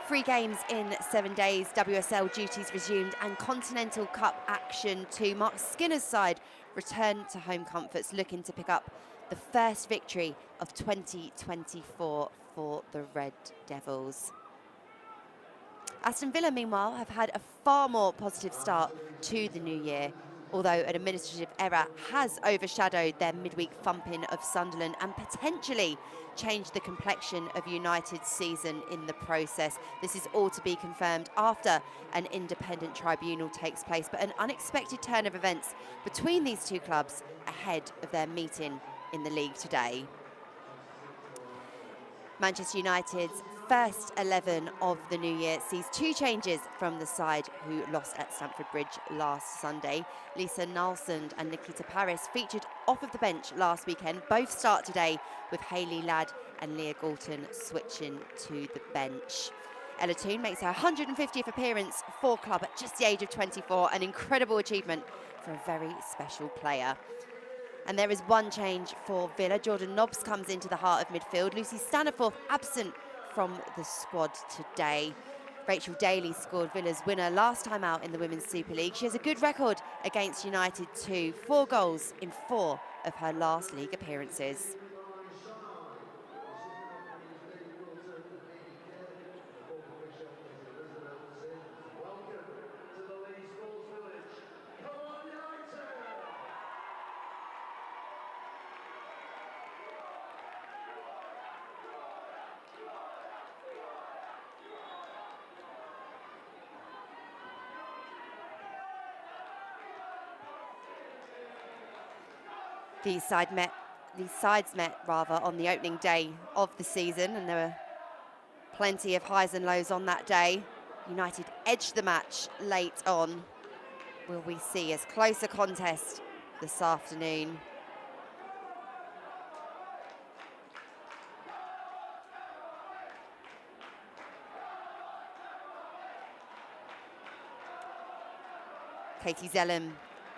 3 games in 7 days, WSL duties resumed and Continental Cup action too. Mark Skinner's side returned to home comforts, looking to pick up the first victory of 2024 for the Red Devils. Aston Villa, meanwhile, have had a far more positive start to the new year, although an administrative error has overshadowed their midweek thumping of Sunderland and potentially changed the complexion of United's season in the process. This is all to be confirmed after an independent tribunal takes place, but an unexpected turn of events between these two clubs ahead of their meeting in the league today. Manchester United's first 11 of the new year sees 2 changes from the side who lost at Stamford Bridge last Sunday. Lisa Nalsund and Nikita Paris featured off of the bench last weekend. Both start today, with Hayley Ladd and Leah Galton switching to the bench. Ella Toone makes her 150th appearance for club at just the age of 24, an incredible achievement for a very special player. And there is one change for Villa. Jordan Nobbs comes into the heart of midfield. Lucy Staniforth absent from the squad today. Rachel Daly scored Villa's winner last time out in the Women's Super League. She has a good record against United too. 4 goals in 4 of her last league appearances. These sides met on the opening day of the season, and there were plenty of highs and lows on that day. United edged the match late on. Will we see as close a contest this afternoon? Katie Zellem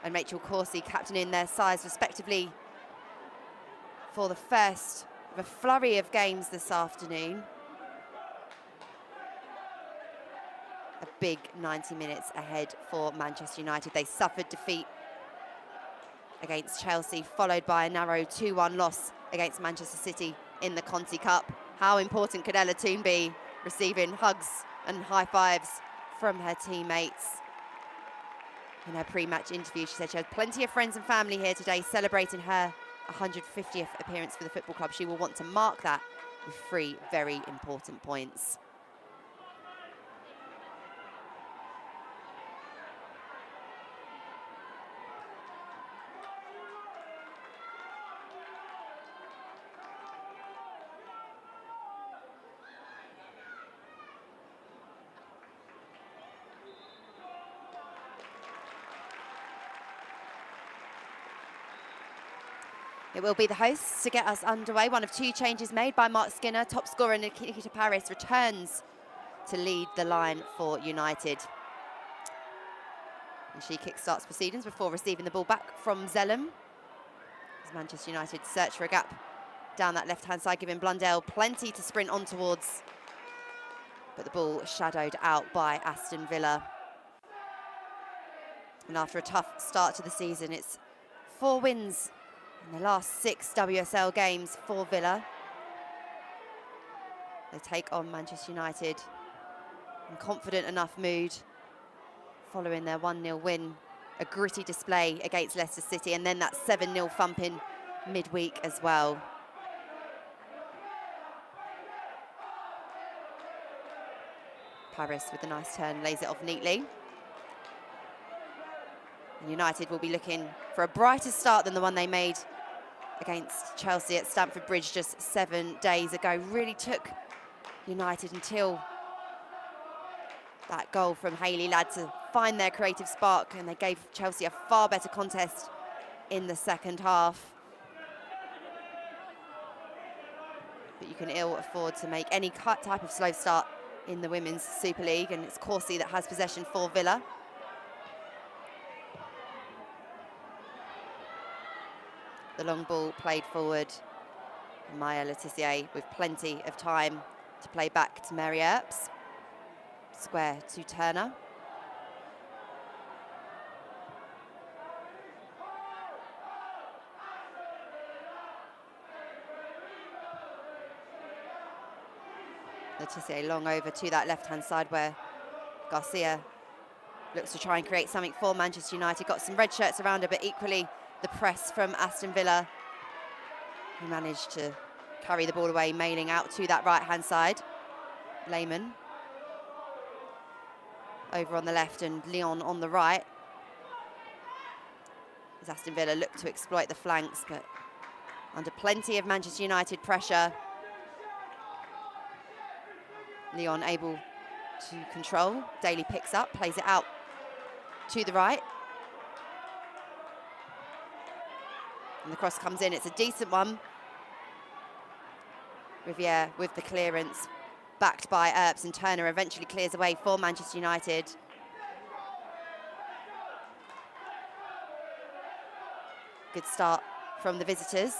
and Rachel Corsie captaining their sides respectively for the first of a flurry of games this afternoon. A big 90 minutes ahead for Manchester United. They suffered defeat against Chelsea, followed by a narrow 2-1 loss against Manchester City in the Conti Cup. How important could Ella Toone be, receiving hugs and high fives from her teammates? In her pre-match interview, she said she had plenty of friends and family here today celebrating her 150th appearance for the football club. She will want to mark that with 3 very important points. It will be the hosts to get us underway. One of 2 changes made by Mark Skinner. Top scorer Nikita Paris returns to lead the line for United. And she kickstarts proceedings before receiving the ball back from Zellem, as Manchester United search for a gap down that left-hand side, giving Blundell plenty to sprint on towards. But the ball shadowed out by Aston Villa. And after a tough start to the season, it's 4 wins in the last 6 WSL games for Villa. They take on Manchester United in confident enough mood following their 1-0 win. A gritty display against Leicester City, and then that 7-0 thumping midweek as well. Paris with a nice turn, lays it off neatly. And United will be looking for a brighter start than the one they made against Chelsea at Stamford Bridge just 7 days ago. Really took United until that goal from Hayley Ladd to find their creative spark, and they gave Chelsea a far better contest in the second half. But you can ill afford to make any type of slow start in the Women's Super League, and it's Corsie that has possession for Villa. The long ball played forward. Maya Letitia with plenty of time to play back to Mary Earps. Square to Turner. Letitia long over to that left-hand side where Garcia looks to try and create something for Manchester United. Got some red shirts around her, but equally the press from Aston Villa, who managed to carry the ball away, mailing out to that right-hand side. Lehmann over on the left and Leon on the right. As Aston Villa look to exploit the flanks, but under plenty of Manchester United pressure. Leon able to control. Daly picks up, plays it out to the right. And the cross comes in, it's a decent one. Riviere with the clearance, backed by Earps, and Turner eventually clears away for Manchester United. Good start from the visitors.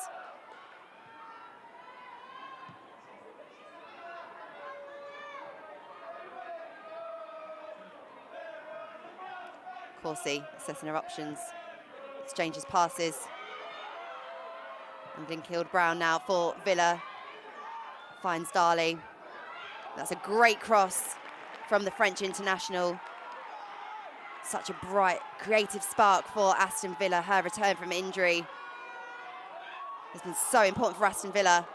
Corsi assessing her options, exchanges passes. And Blinkild-Brown now for Villa, finds Darley. That's a great cross from the French international. Such a bright, creative spark for Aston Villa. Her return from injury has been so important for Aston Villa.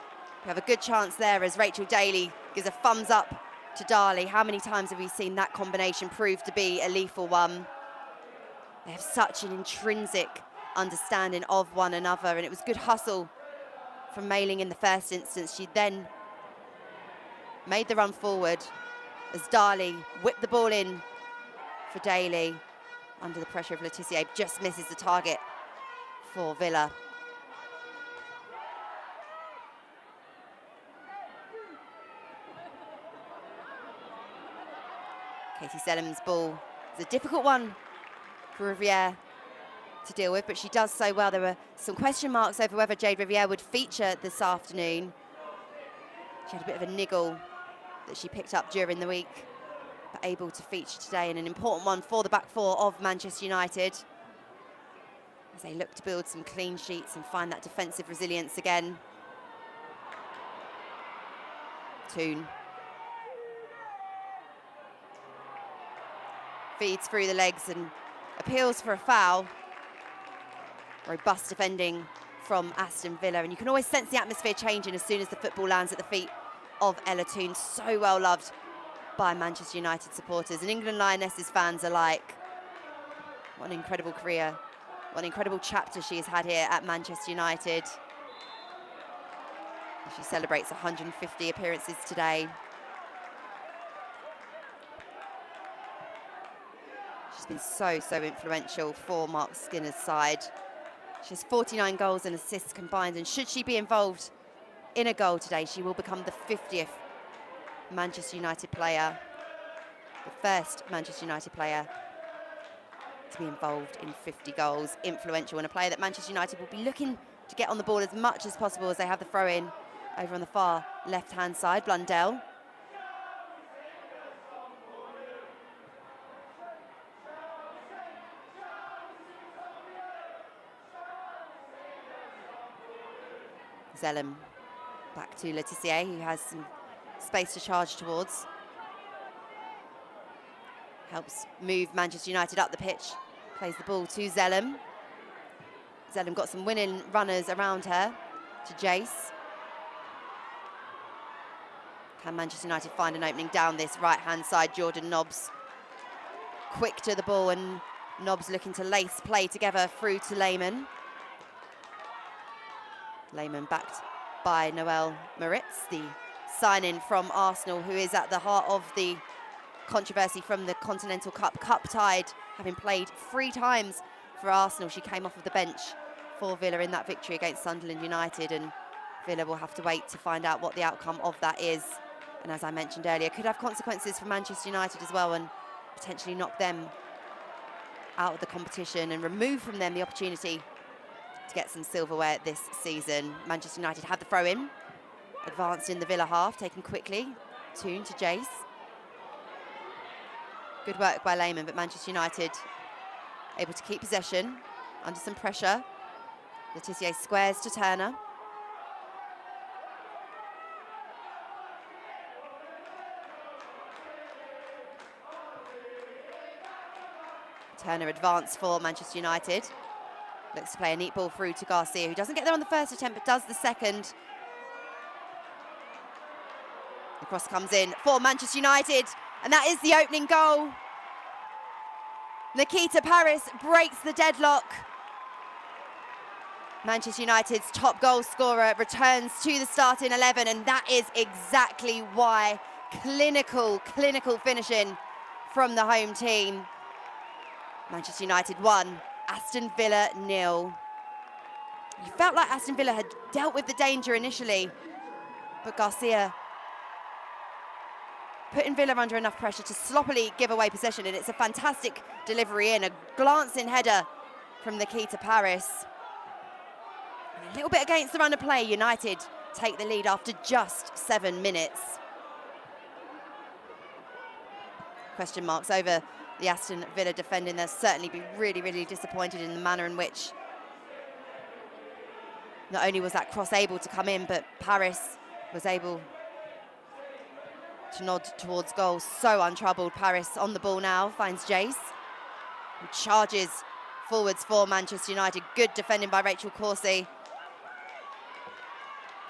We have a good chance there as Rachel Daly gives a thumbs up to Darley. How many times have we seen that combination prove to be a lethal one? They have such an intrinsic understanding of one another, and it was good hustle from Mailing in the first instance. She then made the run forward as Darley whipped the ball in for Daly. Under the pressure of Letitia, just misses the target for Villa. Katie Selham's ball is a difficult one for Riviere to deal with, but she does so well. There were some question marks over whether Jade Riviere would feature this afternoon. She had a bit of a niggle that she picked up during the week, but able to feature today, and an important one for the back four of Manchester United as they look to build some clean sheets and find that defensive resilience again. Toon feeds through the legs and appeals for a foul. Robust defending from Aston Villa, and you can always sense the atmosphere changing as soon as the football lands at the feet of Ella Toon. So well loved by Manchester United supporters and England Lionesses fans alike. What an incredible career, what an incredible chapter she has had here at Manchester United. She celebrates 150 appearances today. She's been so influential for Mark Skinner's side. She has 49 goals and assists combined, and should she be involved in a goal today, she will become the 50th Manchester United player, the first Manchester United player to be involved in 50 goals. Influential, and a player that Manchester United will be looking to get on the ball as much as possible as they have the throw-in over on the far left-hand side. Blundell. Zelem back to Letitia, who has some space to charge towards. Helps move Manchester United up the pitch. Plays the ball to Zelem. Zelem got some winning runners around her to Jace. Can Manchester United find an opening down this right-hand side? Jordan Nobbs quick to the ball, and Nobbs looking to lace play together through to Lehmann. Lehmann backed by Noelle Moritz, the sign-in from Arsenal, who is at the heart of the controversy from the Continental Cup. Cup-tied, having played 3 times for Arsenal. She came off of the bench for Villa in that victory against Sunderland United, and Villa will have to wait to find out what the outcome of that is. And as I mentioned earlier, could have consequences for Manchester United as well, and potentially knock them out of the competition and remove from them the opportunity to get some silverware this season. Manchester United had the throw-in, advanced in the Villa half, taken quickly. Toon to Jace. Good work by Lehmann, but Manchester United able to keep possession under some pressure. Letitia squares to Turner. Turner advanced for Manchester United. Looks to play a neat ball through to Garcia, who doesn't get there on the first attempt, but does the second. The cross comes in for Manchester United, and that is the opening goal. Nikita Paris breaks the deadlock. Manchester United's top goal scorer returns to the starting 11, and that is exactly why. Clinical finishing from the home team. Manchester United 1, Aston Villa 0. You felt like Aston Villa had dealt with the danger initially, but Garcia putting Villa under enough pressure to sloppily give away possession, and it's a fantastic delivery in, a glancing header from Nikita Paris. A little bit against the run of play, United take the lead after just 7 minutes. Question marks over the Aston Villa defending. They'll certainly be really disappointed in the manner in which not only was that cross able to come in, but Paris was able to nod towards goal. So untroubled. Paris on the ball now, finds Jace, who charges forwards for Manchester United. Good defending by Rachel Corsi.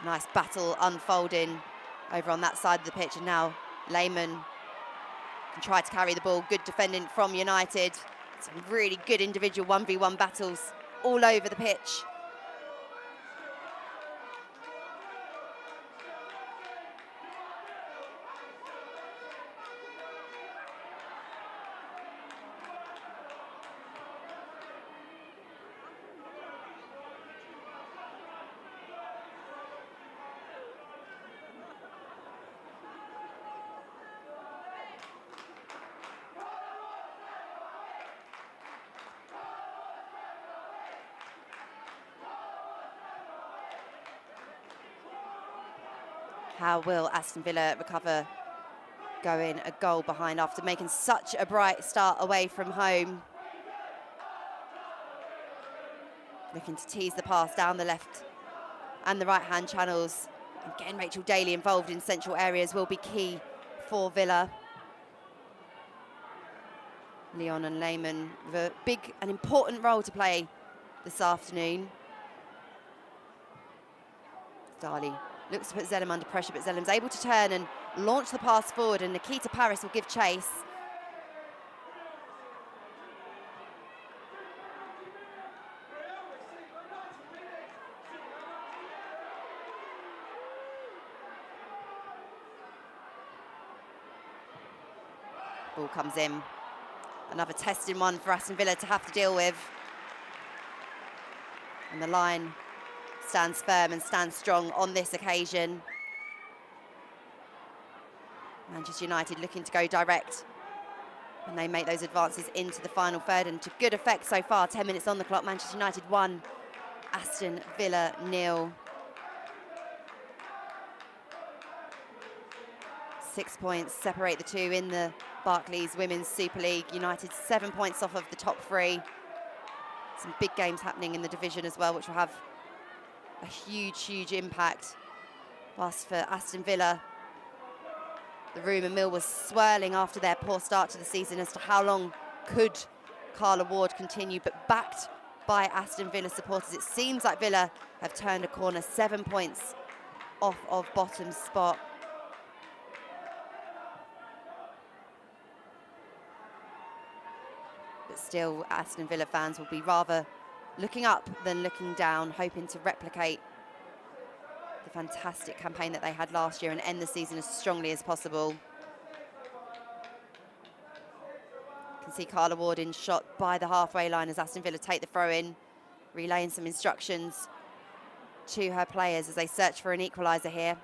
Nice battle unfolding over on that side of the pitch, and now Lehmann can try to carry the ball. Good defending from United. Some really good individual 1v1 battles all over the pitch. How will Aston Villa recover going a goal behind after making such a bright start away from home? Looking to tease the pass down the left and the right-hand channels. And getting Rachel Daly involved in central areas will be key for Villa. Leon and Lehmann with a big and important role to play this afternoon. Daly looks to put Zellem under pressure, but Zellem's able to turn and launch the pass forward, and Nikita Paris will give chase. Ball comes in. Another testing one for Aston Villa to have to deal with. And the line stands firm and stands strong on this occasion. Manchester United looking to go direct, and they make those advances into the final third, and to good effect so far. 10 minutes on the clock. Manchester United 1, Aston Villa 0. 6 points separate the two in the Barclays Women's Super League. United 7 points off of the top 3. Some big games happening in the division as well, which will have a huge impact. Whilst for Aston Villa, the rumour mill was swirling after their poor start to the season as to how long could Carla Ward continue, but backed by Aston Villa supporters, it seems like Villa have turned a corner. 7 points off of bottom spot. But still, Aston Villa fans will be rather looking up than looking down, hoping to replicate the fantastic campaign that they had last year and end the season as strongly as possible. You can see Carla Ward in shot by the halfway line as Aston Villa take the throw in, relaying some instructions to her players as they search for an equaliser here.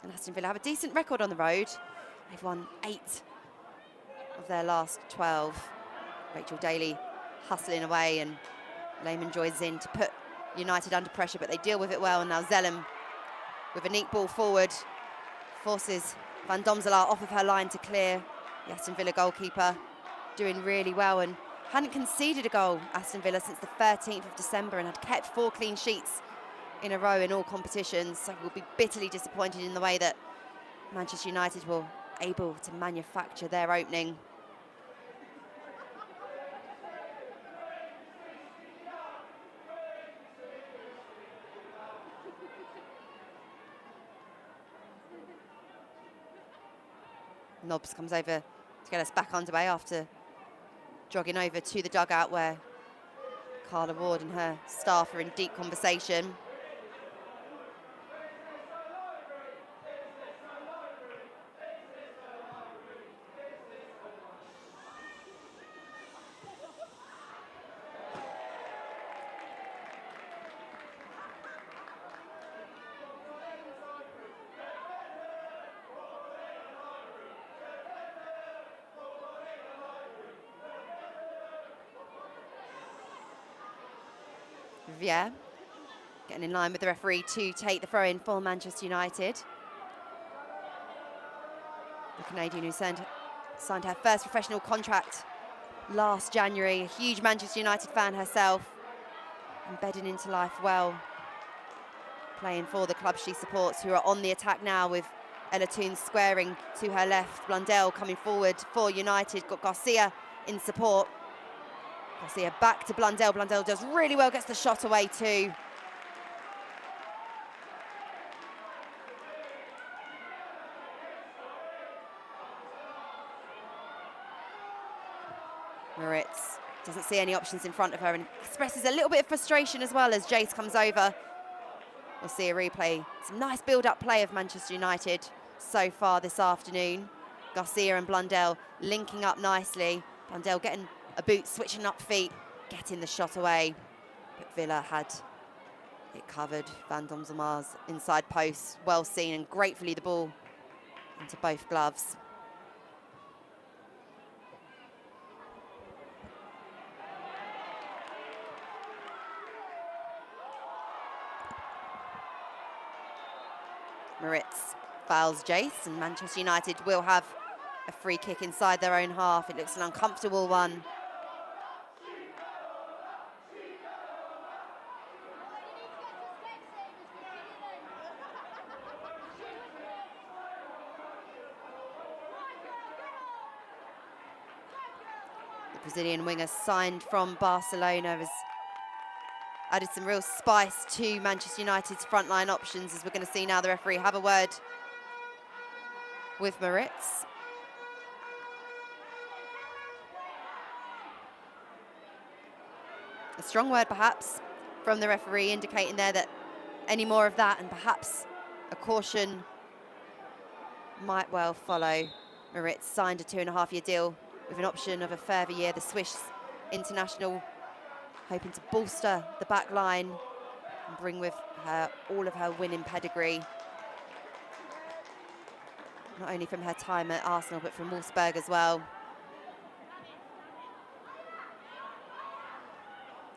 And Aston Villa have a decent record on the road. They've won 8 of their last 12. Rachel Daly hustling away, and Lehmann joins in to put United under pressure, but they deal with it well. And now Zellem with a neat ball forward forces Van Domselaar off of her line to clear. The Aston Villa goalkeeper doing really well and hadn't conceded a goal, Aston Villa, since the 13th of December and had kept 4 clean sheets in a row in all competitions. So we'll be bitterly disappointed in the way that Manchester United were able to manufacture their opening. Nobbs comes over to get us back underway after jogging over to the dugout where Carla Ward and her staff are in deep conversation. Riviere getting in line with the referee to take the throw-in for Manchester United. The Canadian who signed her first professional contract last January, a huge Manchester United fan herself, embedding into life well, playing for the club she supports, who are on the attack now with Ella Toone squaring to her left. Blundell coming forward for United, got Garcia in support. Garcia back to Blundell. Blundell does really well, gets the shot away too. Moritz doesn't see any options in front of her and expresses a little bit of frustration as well as Jace comes over. We'll see a replay. Some nice build-up play of Manchester United so far this afternoon. Garcia and Blundell linking up nicely. Blundell getting a boot, switching up feet, getting the shot away. But Villa had it covered. Van Domselaar's inside post, well seen, and gratefully the ball into both gloves. Moritz fouls Jace, and Manchester United will have a free kick inside their own half. It looks an uncomfortable one. The Brazilian winger signed from Barcelona has added some real spice to Manchester United's frontline options, as we're going to see now the referee have a word with Moritz. A strong word perhaps from the referee, indicating there that any more of that and perhaps a caution might well follow. Moritz signed a 2.5-year deal with an option of a further year. The Swiss international hoping to bolster the back line and bring with her all of her winning pedigree, not only from her time at Arsenal but from Wolfsburg as well.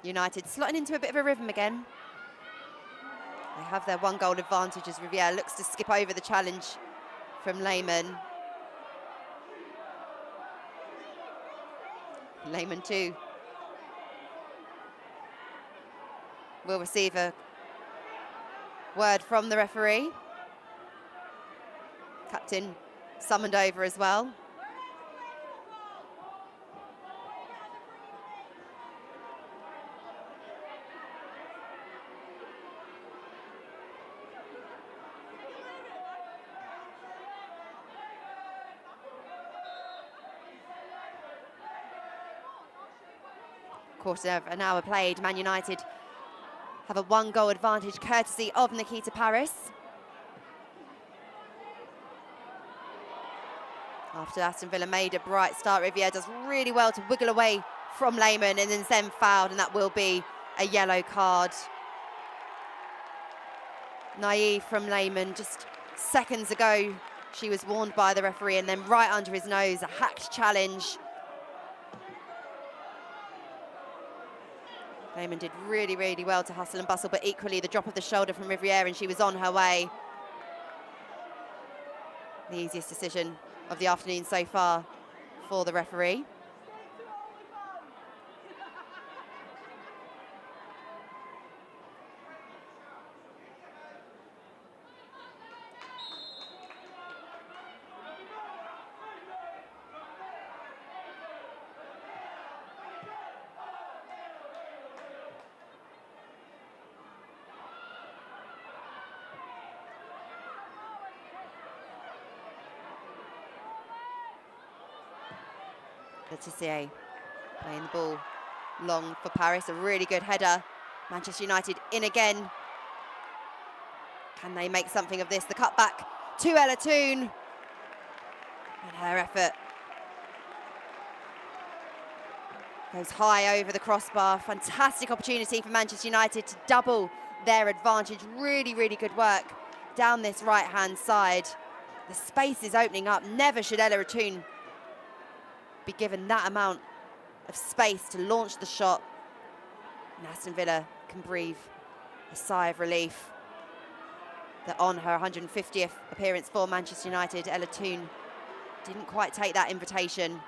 United slotting into a bit of a rhythm again. They have their 1-goal advantage as Riviere looks to skip over the challenge from Lehmann. Lehmann too will receive a word from the referee. Captain summoned over as well. Quarter of an hour played. Man United have a 1-goal advantage courtesy of Nikita Paris. After Aston Villa made a bright start, Riviere does really well to wiggle away from Lehmann and is then fouled, and that will be a yellow card. Naive from Lehmann. Just seconds ago, she was warned by the referee, and then right under his nose, a hacked challenge. Lehmann did really, really well to hustle and bustle, but equally the drop of the shoulder from Riviere, and she was on her way. the easiest decision of the afternoon so far for the referee. Letitia playing the ball long for Paris, a really good header. Manchester United in again. Can they make something of this? The cutback to Ella Toon. And her effort goes high over the crossbar. Fantastic opportunity for Manchester United to double their advantage. Really, really good work down this right-hand side. The space is opening up. Never should Ella Toon be given that amount of space to launch the shot. And Aston Villa can breathe a sigh of relief that on her 150th appearance for Manchester United, Ella Toon didn't quite take that invitation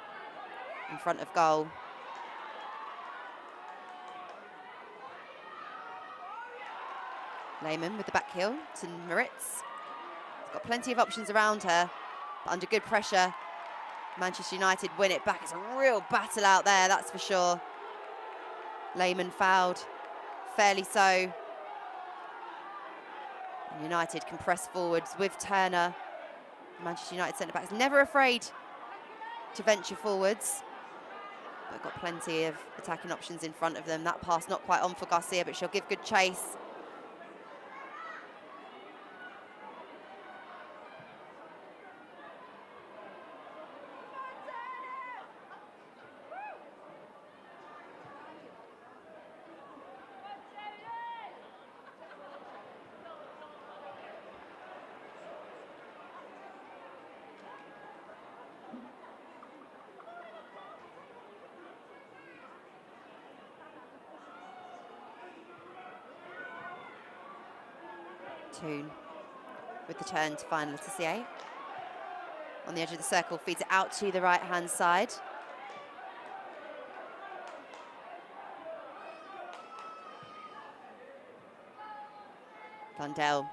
in front of goal. Lehmann with the back heel to Moritz. She's got plenty of options around her, but under good pressure, Manchester United win it back. It's a real battle out there, that's for sure. Lehmann fouled, fairly so. And United can press forwards with Turner. Manchester United centre-back is never afraid to venture forwards, but got plenty of attacking options in front of them. That pass not quite on for Garcia, but she'll give good chase. Toon with the turn to find Letitia. On the edge of the circle, feeds it out to the right-hand side. Blundell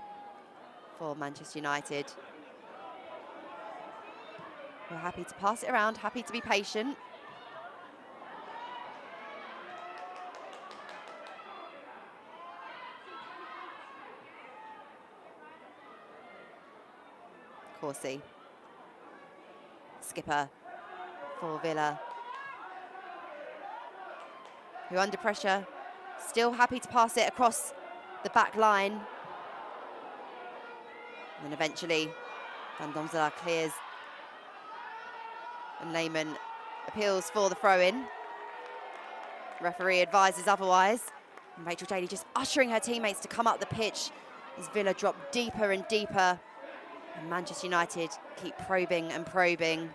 for Manchester United. We're happy to pass it around, happy to be patient. Corsi, skipper for Villa, who under pressure, still happy to pass it across the back line. And then eventually, Van Domselaar clears, and Lehmann appeals for the throw-in. Referee advises otherwise. And Rachel Daly just ushering her teammates to come up the pitch as Villa drop deeper and deeper. And Manchester United keep probing and probing.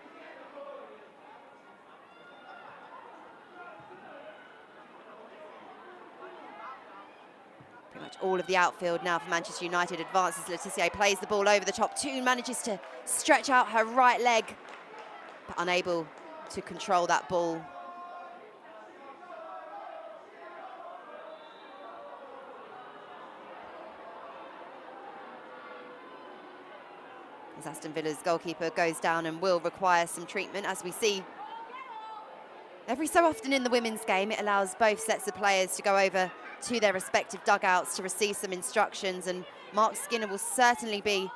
Pretty much all of the outfield now for Manchester United advances. Letitia plays the ball over the top. Toon manages to stretch out her right leg, but unable to control that ball. As Aston Villa's goalkeeper goes down and will require some treatment, as we see every so often in the women's game. It allows both sets of players to go over to their respective dugouts to receive some instructions, and Mark Skinner will certainly be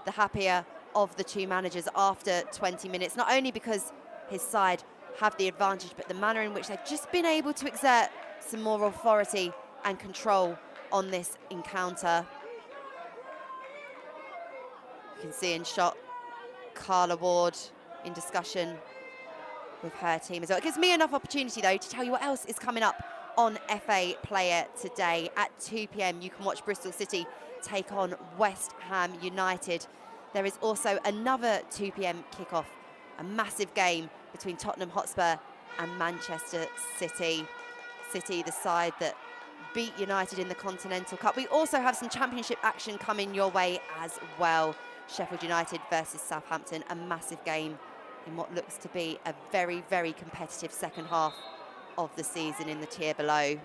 the happier of the two managers after 20 minutes, not only because his side have the advantage, but the manner in which they've just been able to exert some more authority and control on this encounter. You can see in shot Carla Ward in discussion with her team as well. It gives me enough opportunity, though, to tell you what else is coming up on FA Player today. At 2 p.m, you can watch Bristol City take on West Ham United. There is also another 2 p.m. kickoff, a massive game between Tottenham Hotspur and Manchester City. City, the side that beat United in the Continental Cup. We also have some championship action coming your way as well. Sheffield United versus Southampton, a massive game in what looks to be a very, very competitive second half of the season in the tier below.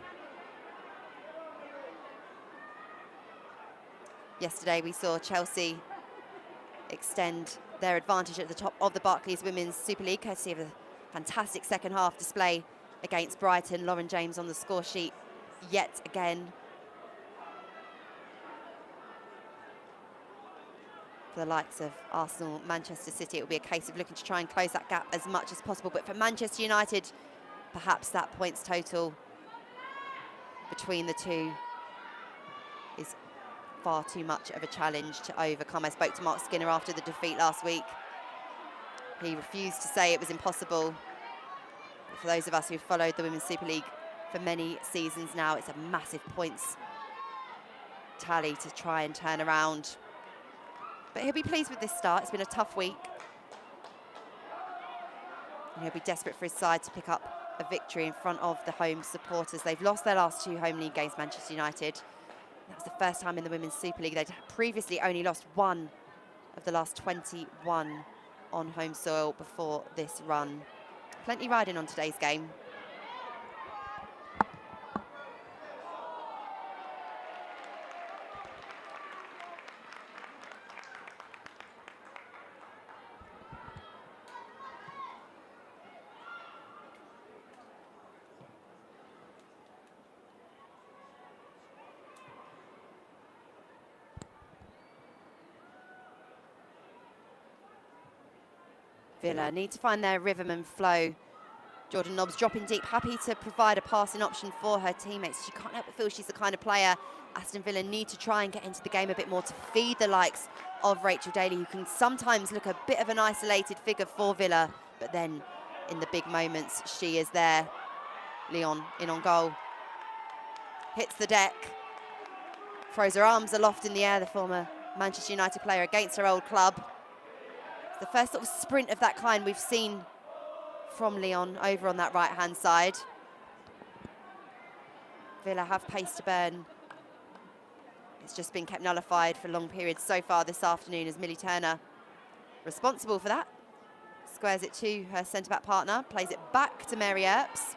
Yesterday we saw Chelsea extend their advantage at the top of the Barclays Women's Super League, courtesy of a fantastic second half display against Brighton. Lauren James on the score sheet yet again. For the likes of Arsenal, Manchester City, it will be a case of looking to try and close that gap as much as possible. But for Manchester United, perhaps that points total between the two is far too much of a challenge to overcome. I spoke to Mark Skinner after the defeat last week. He refused to say it was impossible. But for those of us who've followed the Women's Super League for many seasons now, it's a massive points tally to try and turn around. But he'll be pleased with this start. It's been a tough week. And he'll be desperate for his side to pick up a victory in front of the home supporters. They've lost their last 2 home league games, Manchester United. That was the first time in the Women's Super League. They'd previously only lost 1 of the last 21 on home soil before this run. Plenty riding on today's game. Villa need to find their rhythm and flow. Jordan Nobbs dropping deep, happy to provide a passing option for her teammates. She can't help but feel she's the kind of player Aston Villa need to try and get into the game a bit more to feed the likes of Rachel Daly, who can sometimes look a bit of an isolated figure for Villa, but then in the big moments, she is there. Leon in on goal. Hits the deck. Throws her arms aloft in the air, the former Manchester United player, against her old club. The first sort of sprint of that kind we've seen from Leon over on that right-hand side. Villa have pace to burn. It's just been kept nullified for long periods so far this afternoon as Millie Turner, responsible for that, squares it to her centre-back partner, plays it back to Mary Earps.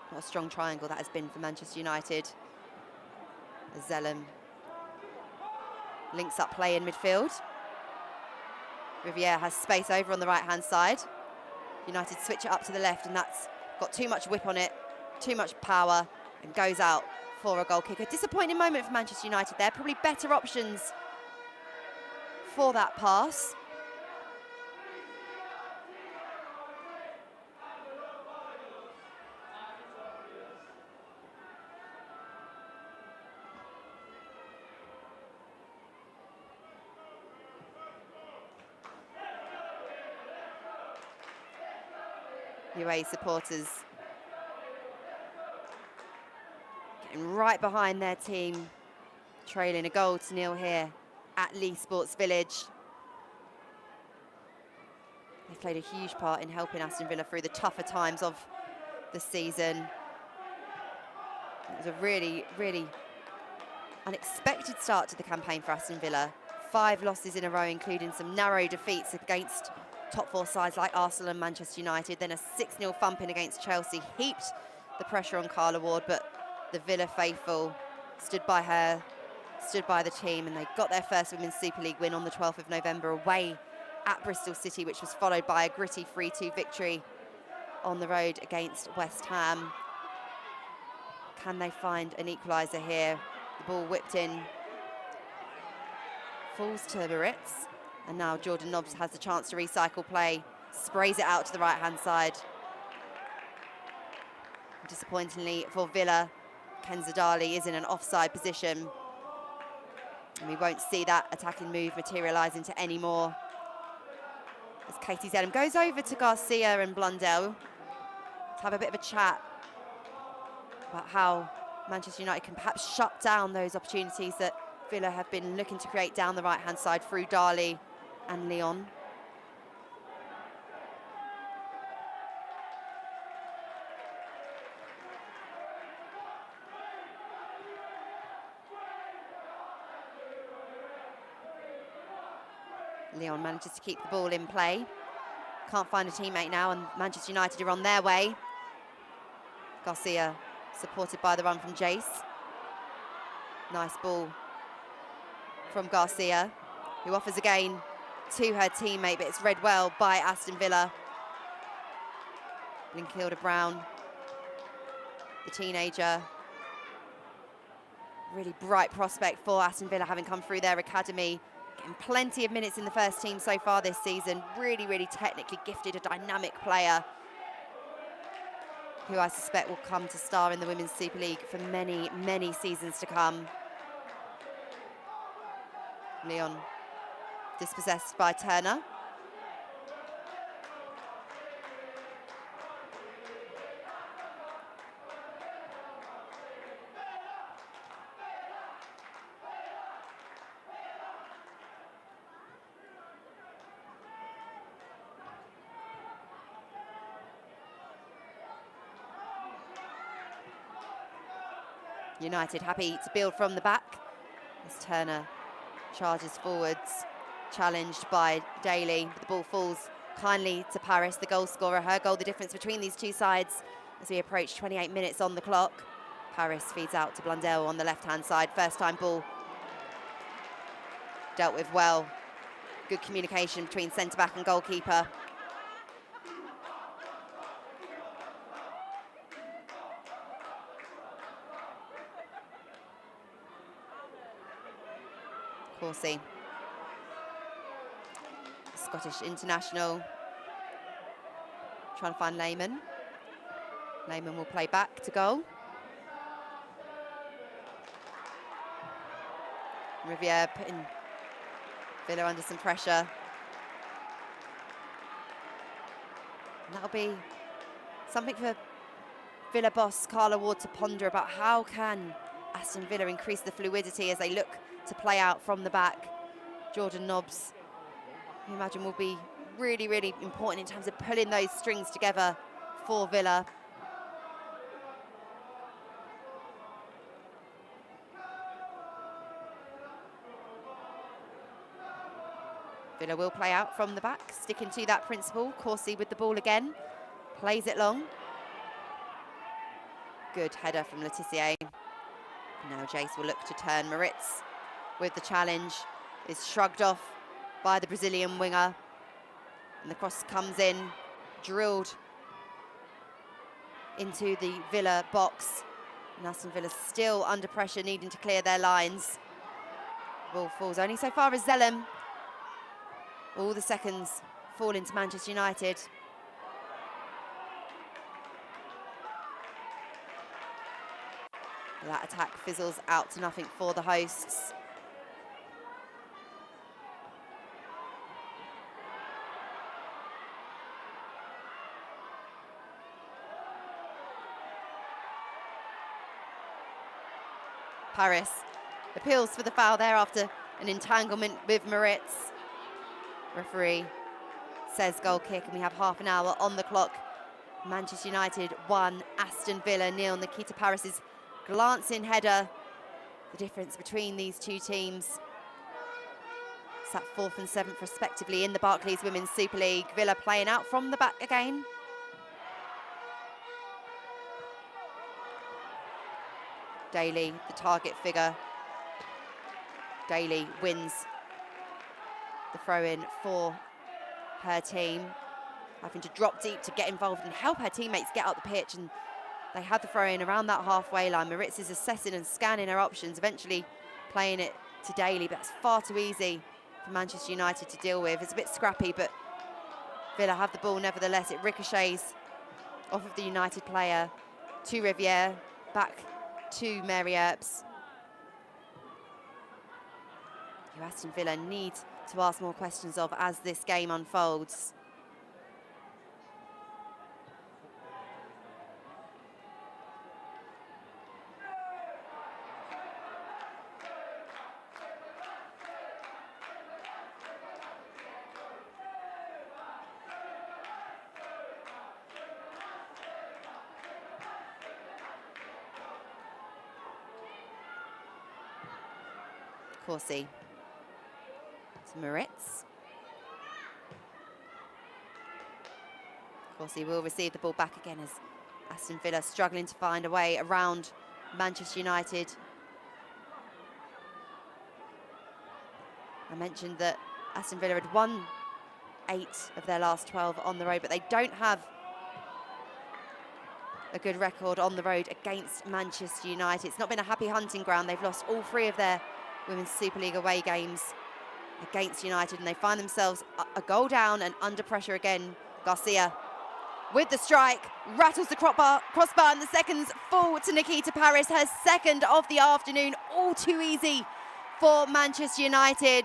What a strong triangle that has been for Manchester United. As Zellum links up play in midfield. Riviere has space over on the right-hand side. United switch it up to the left, and that's got too much whip on it, too much power, and goes out for a goal kick. A disappointing moment for Manchester United there. Probably better options for that pass. UAE supporters getting right behind their team, trailing a 1-0 here at Lee Sports Village. They've played a huge part in helping Aston Villa through the tougher times of the season. It was a really, really unexpected start to the campaign for Aston Villa. 5 losses in a row, including some narrow defeats against top 4 sides like Arsenal and Manchester United, then a 6-0 thumping against Chelsea, heaped the pressure on Carla Ward, but the Villa faithful stood by her, stood by the team, and they got their first Women's Super League win on the 12th of November away at Bristol City, which was followed by a gritty 3-2 victory on the road against West Ham. Can they find an equaliser here? The ball whipped in, falls to Moritz. And now Jordan Nobbs has the chance to recycle play, sprays it out to the right-hand side. Disappointingly for Villa, Kenza Dali is in an offside position. And we won't see that attacking move materialise into any more. As Katie Zellum goes over to Garcia and Blundell to have a bit of a chat about how Manchester United can perhaps shut down those opportunities that Villa have been looking to create down the right-hand side through Dali and Leon. Leon manages to keep the ball in play. Can't find a teammate now, and Manchester United are on their way. Garcia supported by the run from Jace. Nice ball from Garcia, who offers again to her teammate, but it's read well by Aston Villa. Linkilda Brown, the teenager, really bright prospect for Aston Villa, having come through their academy, getting plenty of minutes in the first team so far this season. Really, really technically gifted, a dynamic player who I suspect will come to star in the Women's Super League for many, many seasons to come. Leon dispossessed by Turner. United happy to build from the back as Turner charges forwards, challenged by Daly. The ball falls kindly to Paris, the goal scorer. Her goal, the difference between these two sides as we approach 28 minutes on the clock. Paris feeds out to Blundell on the left-hand side. First time ball dealt with well. Good communication between centre-back and goalkeeper. Corsi, Scottish international, trying to find Lehman. Lehman will play back to goal. Riviere putting Villa under some pressure. And that'll be something for Villa boss Carla Ward to ponder about. How can Aston Villa increase the fluidity as they look to play out from the back? Jordan Nobbs, you imagine, will be really, really important in terms of pulling those strings together for Villa. Villa will play out from the back, sticking to that principle. Corsi with the ball again, plays it long. Good header from Letitia. Now Jace will look to turn. Moritz with the challenge is shrugged off by the Brazilian winger. And the cross comes in, drilled into the Villa box. And Aston Villa still under pressure, needing to clear their lines. Ball falls only so far as Zellem. All the seconds fall into Manchester United. That attack fizzles out to nothing for the hosts. Paris appeals for the foul there after an entanglement with Moritz. Referee says goal kick, and we have half an hour on the clock. Manchester United 1, Aston Villa 0. Nikita Paris's glancing header, the difference between these two teams. It's at 4th and 7th respectively in the Barclays Women's Super League. Villa playing out from the back again. Daly, the target figure. Daly wins the throw-in for her team, having to drop deep to get involved and help her teammates get up the pitch, and they had the throw-in around that halfway line. Moritz is assessing and scanning her options, eventually playing it to Daly, but it's far too easy for Manchester United to deal with. It's a bit scrappy, but Villa have the ball nevertheless. It ricochets off of the United player to Riviere, back to Mary Earps. Who Aston Villa need to ask more questions of as this game unfolds. Corsi to Moritz. Corsi will receive the ball back again as Aston Villa struggling to find a way around Manchester United. I mentioned that Aston Villa had won 8 of their last 12 on the road, but they don't have a good record on the road against Manchester United. It's not been a happy hunting ground. They've lost all 3 of their Women's Super League away games against United, and they find themselves a goal down and under pressure again. Garcia with the strike, rattles the crossbar, and the seconds fall to Nikita Paris, her second of the afternoon. All too easy for Manchester United.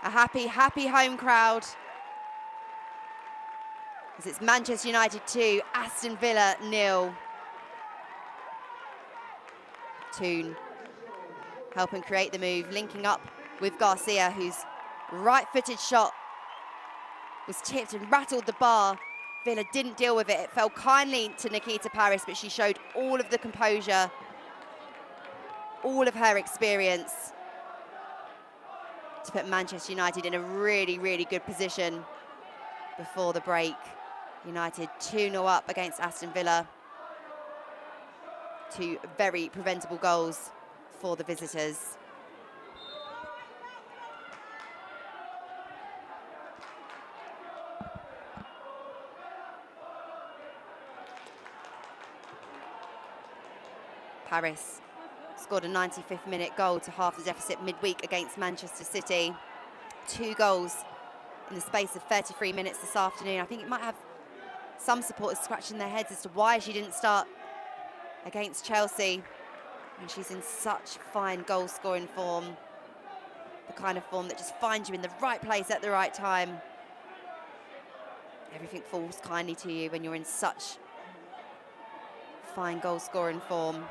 A happy, happy home crowd, as it's Manchester United 2, Aston Villa 0. Toon helping create the move, linking up with Garcia, whose right-footed shot was tipped and rattled the bar. Villa didn't deal with it. It fell kindly to Nikita Paris, but she showed all of the composure, all of her experience to put Manchester United in a really, really good position before the break. United 2-0 up against Aston Villa. 2 very preventable goals for the visitors. Paris scored a 95th minute goal to half the deficit midweek against Manchester City. 2 goals in the space of 33 minutes this afternoon. I think it might have some supporters scratching their heads as to why she didn't start against Chelsea. And she's in such fine goal-scoring form, the kind of form that just finds you in the right place at the right time. Everything falls kindly to you when you're in such fine goal-scoring form.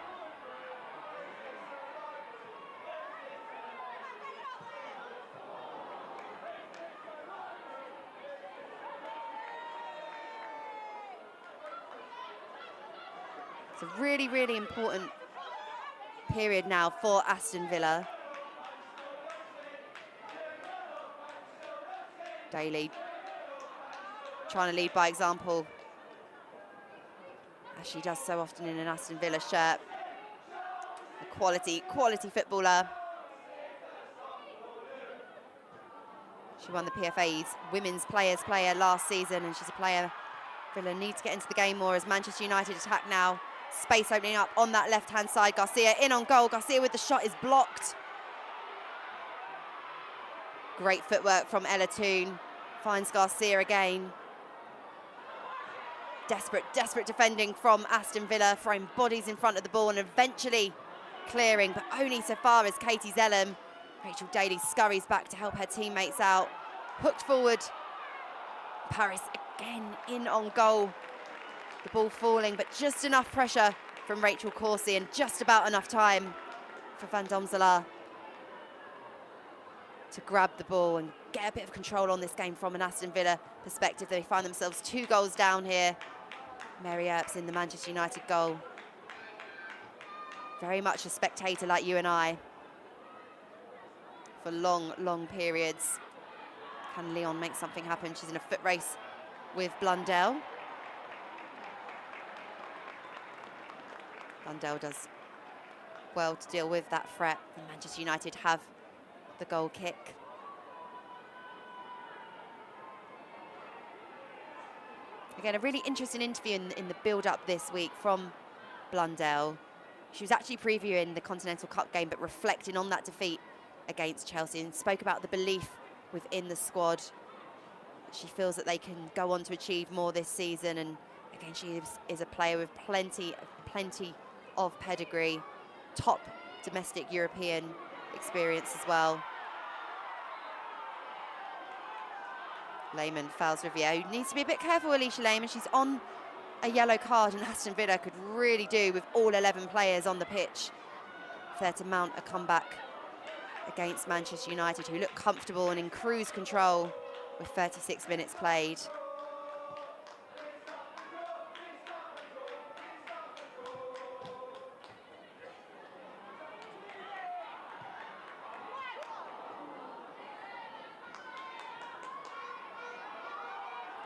It's a really, really important period now for Aston Villa. Daly trying to lead by example, as she does so often in an Aston Villa shirt. A quality footballer. She won the PFA's Women's Players Player last season, and she's a player Villa need to get into the game more as Manchester United attack now. Space opening up on that left-hand side. Garcia in on goal. Garcia with the shot is blocked. Great footwork from Ella Toon. Finds Garcia again. Desperate defending from Aston Villa, throwing bodies in front of the ball and eventually clearing, but only so far as Katie Zellum. Rachel Daly scurries back to help her teammates out. Hooked forward. Paris again in on goal. The ball falling, but just enough pressure from Rachel Corsi and just about enough time for Van Domselaar to grab the ball and get a bit of control on this game from an Aston Villa perspective. They find themselves 2 goals down here. Mary Earps in the Manchester United goal. Very much a spectator like you and I for long, long periods. Can Leon make something happen? She's in a foot race with Blundell. Blundell does well to deal with that threat, and Manchester United have the goal kick. Again, a really interesting interview in the build-up this week from Blundell. She was actually previewing the Continental Cup game, but reflecting on that defeat against Chelsea, and spoke about the belief within the squad. She feels that they can go on to achieve more this season, and again, she is a player with plenty of pedigree, top domestic European experience as well. Lehmann fouls Riviere, who needs to be a bit careful, Alicia Lehmann. She's on a yellow card, and Aston Villa could really do with all 11 players on the pitch if they're to mount a comeback against Manchester United, who look comfortable and in cruise control with 36 minutes played.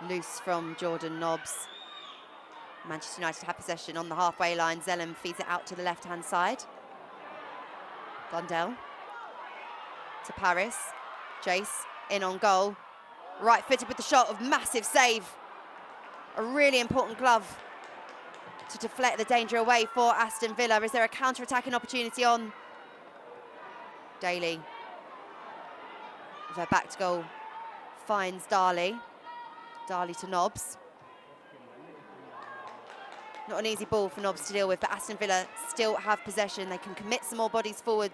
Loose from Jordan Nobbs. Manchester United have possession on the halfway line. Zellem feeds it out to the left-hand side. Blundell to Paris. Jace in on goal. Right-footed with the shot of massive save. A really important glove to deflect the danger away for Aston Villa. Is there a counter-attacking opportunity on? Daly, with her back to goal, finds Darley. Darley to Nobbs. Not an easy ball for Nobbs to deal with, but Aston Villa still have possession. They can commit some more bodies forward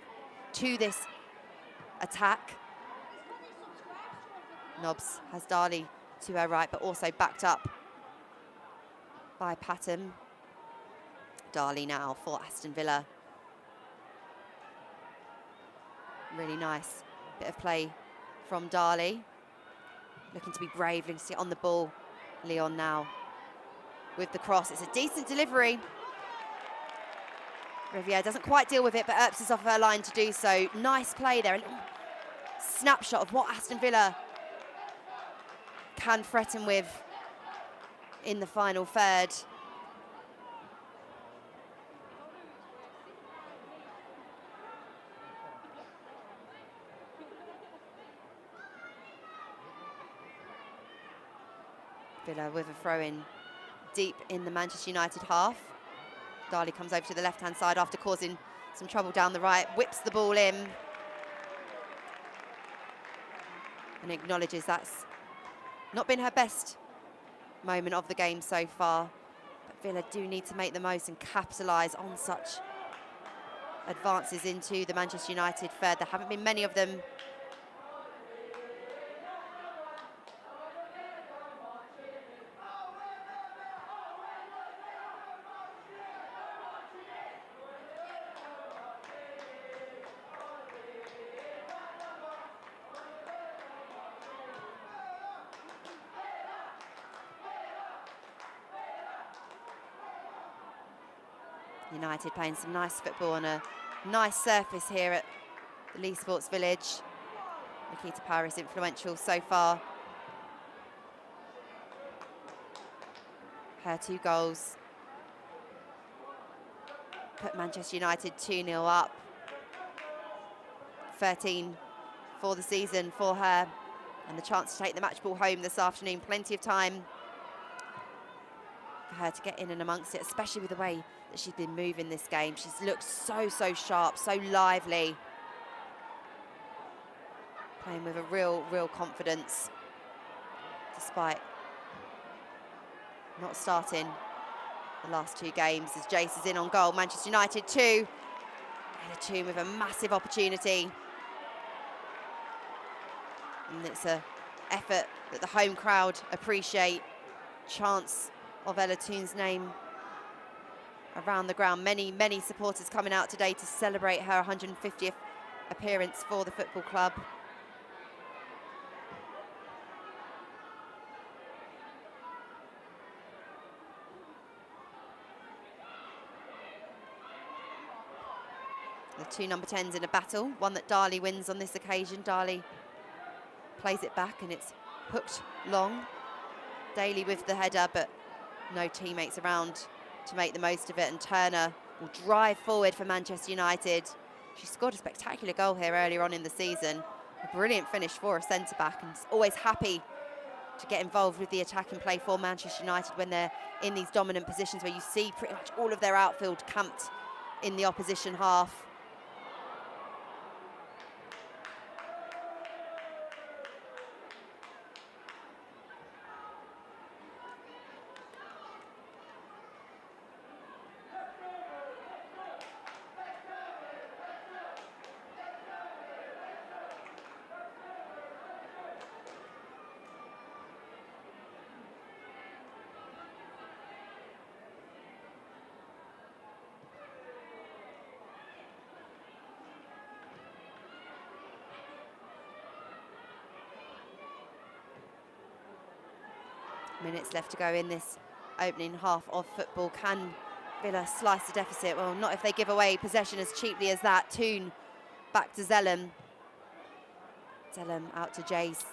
to this attack. Nobbs has Darley to her right, but also backed up by Patton. Darley now for Aston Villa. Really nice bit of play from Darley. Looking to be brave, looking to get on the ball. Leon now with the cross. It's a decent delivery. Riviere doesn't quite deal with it, but Earps is off her line to do so. Nice play there. A little snapshot of what Aston Villa can threaten with in the final third. Villa with a throw-in deep in the Manchester United half. Darley comes over to the left-hand side after causing some trouble down the right, whips the ball in and acknowledges that's not been her best moment of the game so far. But Villa do need to make the most and capitalise on such advances into the Manchester United third. There haven't been many of them. United playing some nice football on a nice surface here at the Leigh Sports Village. Nikita Paris influential so far. Her 2 goals put Manchester United 2-0 up. 13 for the season for her, and the chance to take the match ball home this afternoon. Plenty of time for her to get in and amongst it, especially with the way that she's been moving this game. She's looked so sharp, so lively. Playing with a real confidence, despite not starting the last 2 games, as Jace is in on goal. Manchester United 2. Ella Toone with a massive opportunity. And it's an effort that the home crowd appreciate. Chance of Ella Toone's name around the ground. Many supporters coming out today to celebrate her 150th appearance for the football club. The 2 number 10s in a battle, one that Darley wins on this occasion. Darley plays it back and it's hooked long. Daly with the header, but no teammates around to make the most of it, and Turner will drive forward for Manchester United. She scored a spectacular goal here earlier on in the season. A brilliant finish for a centre-back, and is always happy to get involved with the attacking play for Manchester United when they're in these dominant positions where you see pretty much all of their outfield camped in the opposition half. Minutes left to go in this opening half of football. Can Villa slice the deficit? Well, not if they give away possession as cheaply as that. Toone back to Zellem. Zellem out to Jace.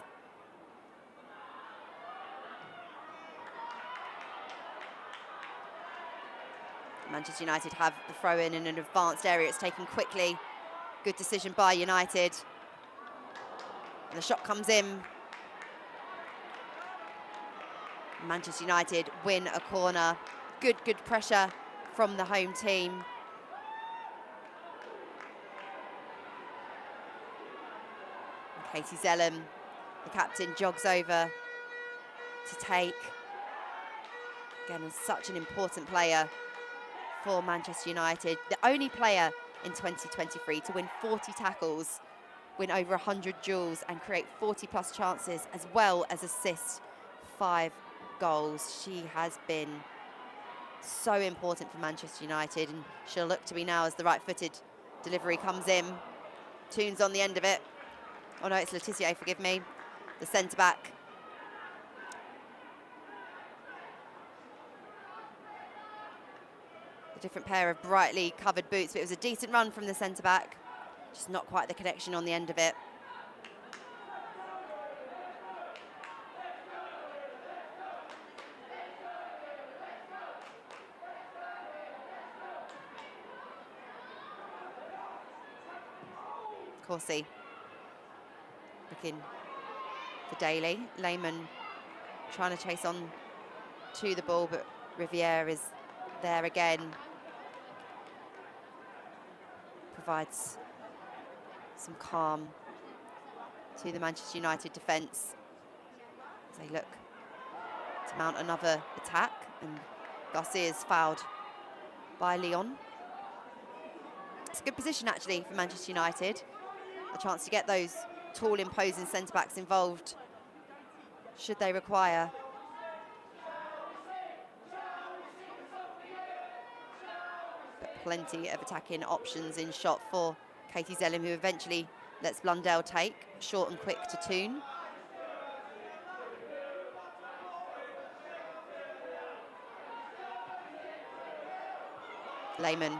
Manchester United have the throw-in in an advanced area. It's taken quickly. Good decision by United. And the shot comes in. Manchester United win a corner. Good pressure from the home team. And Katie Zellem, the captain, jogs over to take. Again, is such an important player for Manchester United. The only player in 2023 to win 40 tackles, win over 100 duels and create 40+ chances, as well as assist 5 goals. She has been so important for Manchester United, and she'll look to be now as the right-footed delivery comes in. Toons on the end of it. Oh no, it's Letitia, forgive me. The centre-back. A different pair of brightly covered boots, but it was a decent run from the centre-back. Just not quite the connection on the end of it. Corsi looking for Daly. Lehmann trying to chase on to the ball, but Riviere is there again. Provides some calm to the Manchester United defence as they look to mount another attack, and Garcia's fouled by Lyon. It's a good position actually for Manchester United. A chance to get those tall, imposing centre-backs involved, should they require. But plenty of attacking options in shot for Katie Zellem, who eventually lets Blundell take. Short and quick to Toon. Lehmann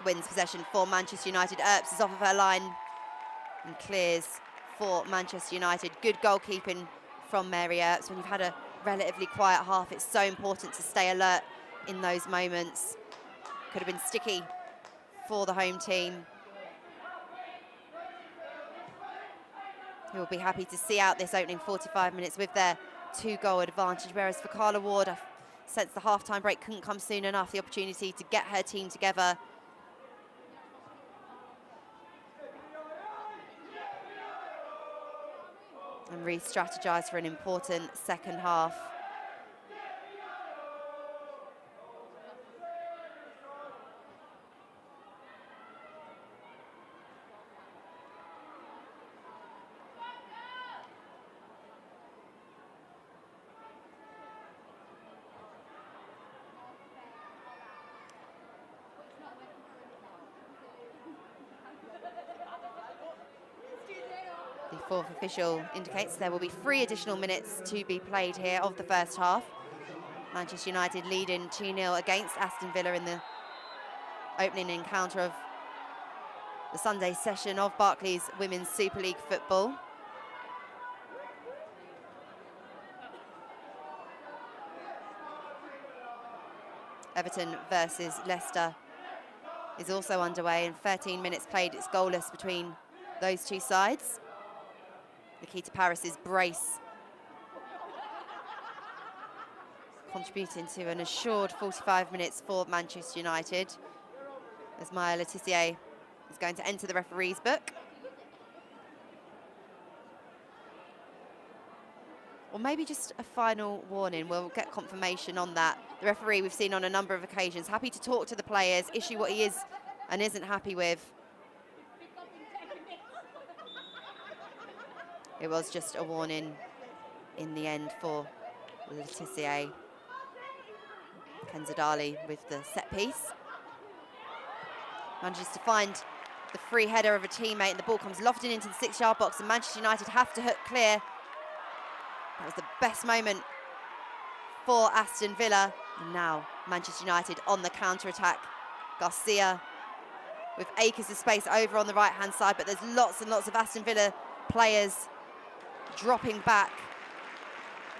wins possession for Manchester United. Earps is off of her line and clears for Manchester United. Good goalkeeping from Mary Earps. When you've had a relatively quiet half, it's so important to stay alert in those moments. Could have been sticky for the home team, who will be happy to see out this opening 45 minutes with their 2-goal advantage. Whereas for Carla Ward, I sense the half-time break couldn't come soon enough. The opportunity to get her team together. And re-strategise for an important second half. The fourth official indicates there will be 3 additional minutes to be played here of the first half. Manchester United leading 2-0 against Aston Villa in the opening encounter of the Sunday session of Barclays Women's Super League football. Everton versus Leicester is also underway, and 13 minutes played. It's goalless between those two sides. Nikita Paris's brace contributing to an assured 45 minutes for Manchester United, as Maya Letitia is going to enter the referee's book. Or maybe just a final warning. We'll get confirmation on that. The referee, we've seen on a number of occasions, happy to talk to the players, issue what he is and isn't happy with. It was just a warning in the end for Letitia. Kenzadali with the set piece. Manages to find the free header of a teammate, and the ball comes lofted into the 6-yard box, and Manchester United have to hook clear. That was the best moment for Aston Villa. And now Manchester United on the counter-attack. Garcia with acres of space over on the right-hand side, but there's lots and lots of Aston Villa players dropping back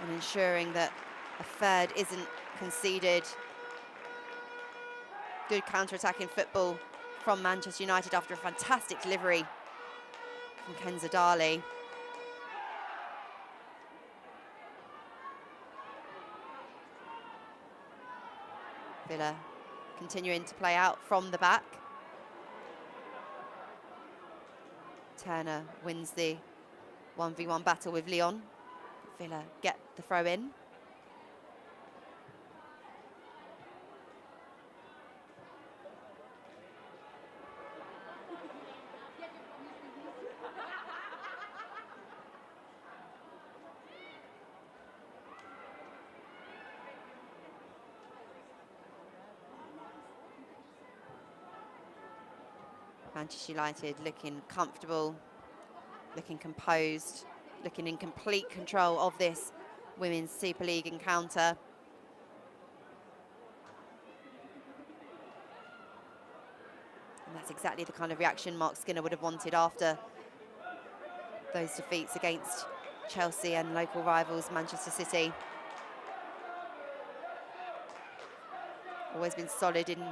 and ensuring that a third isn't conceded. Good counter-attacking football from Manchester United after a fantastic delivery from Kenza Dali. Villa continuing to play out from the back. Turner wins the 1v1 battle with Lyon. Villa get the throw in. Manchester United looking comfortable, looking composed, looking in complete control of this Women's Super League encounter. And that's exactly the kind of reaction Mark Skinner would have wanted after those defeats against Chelsea and local rivals Manchester City. Always been solid in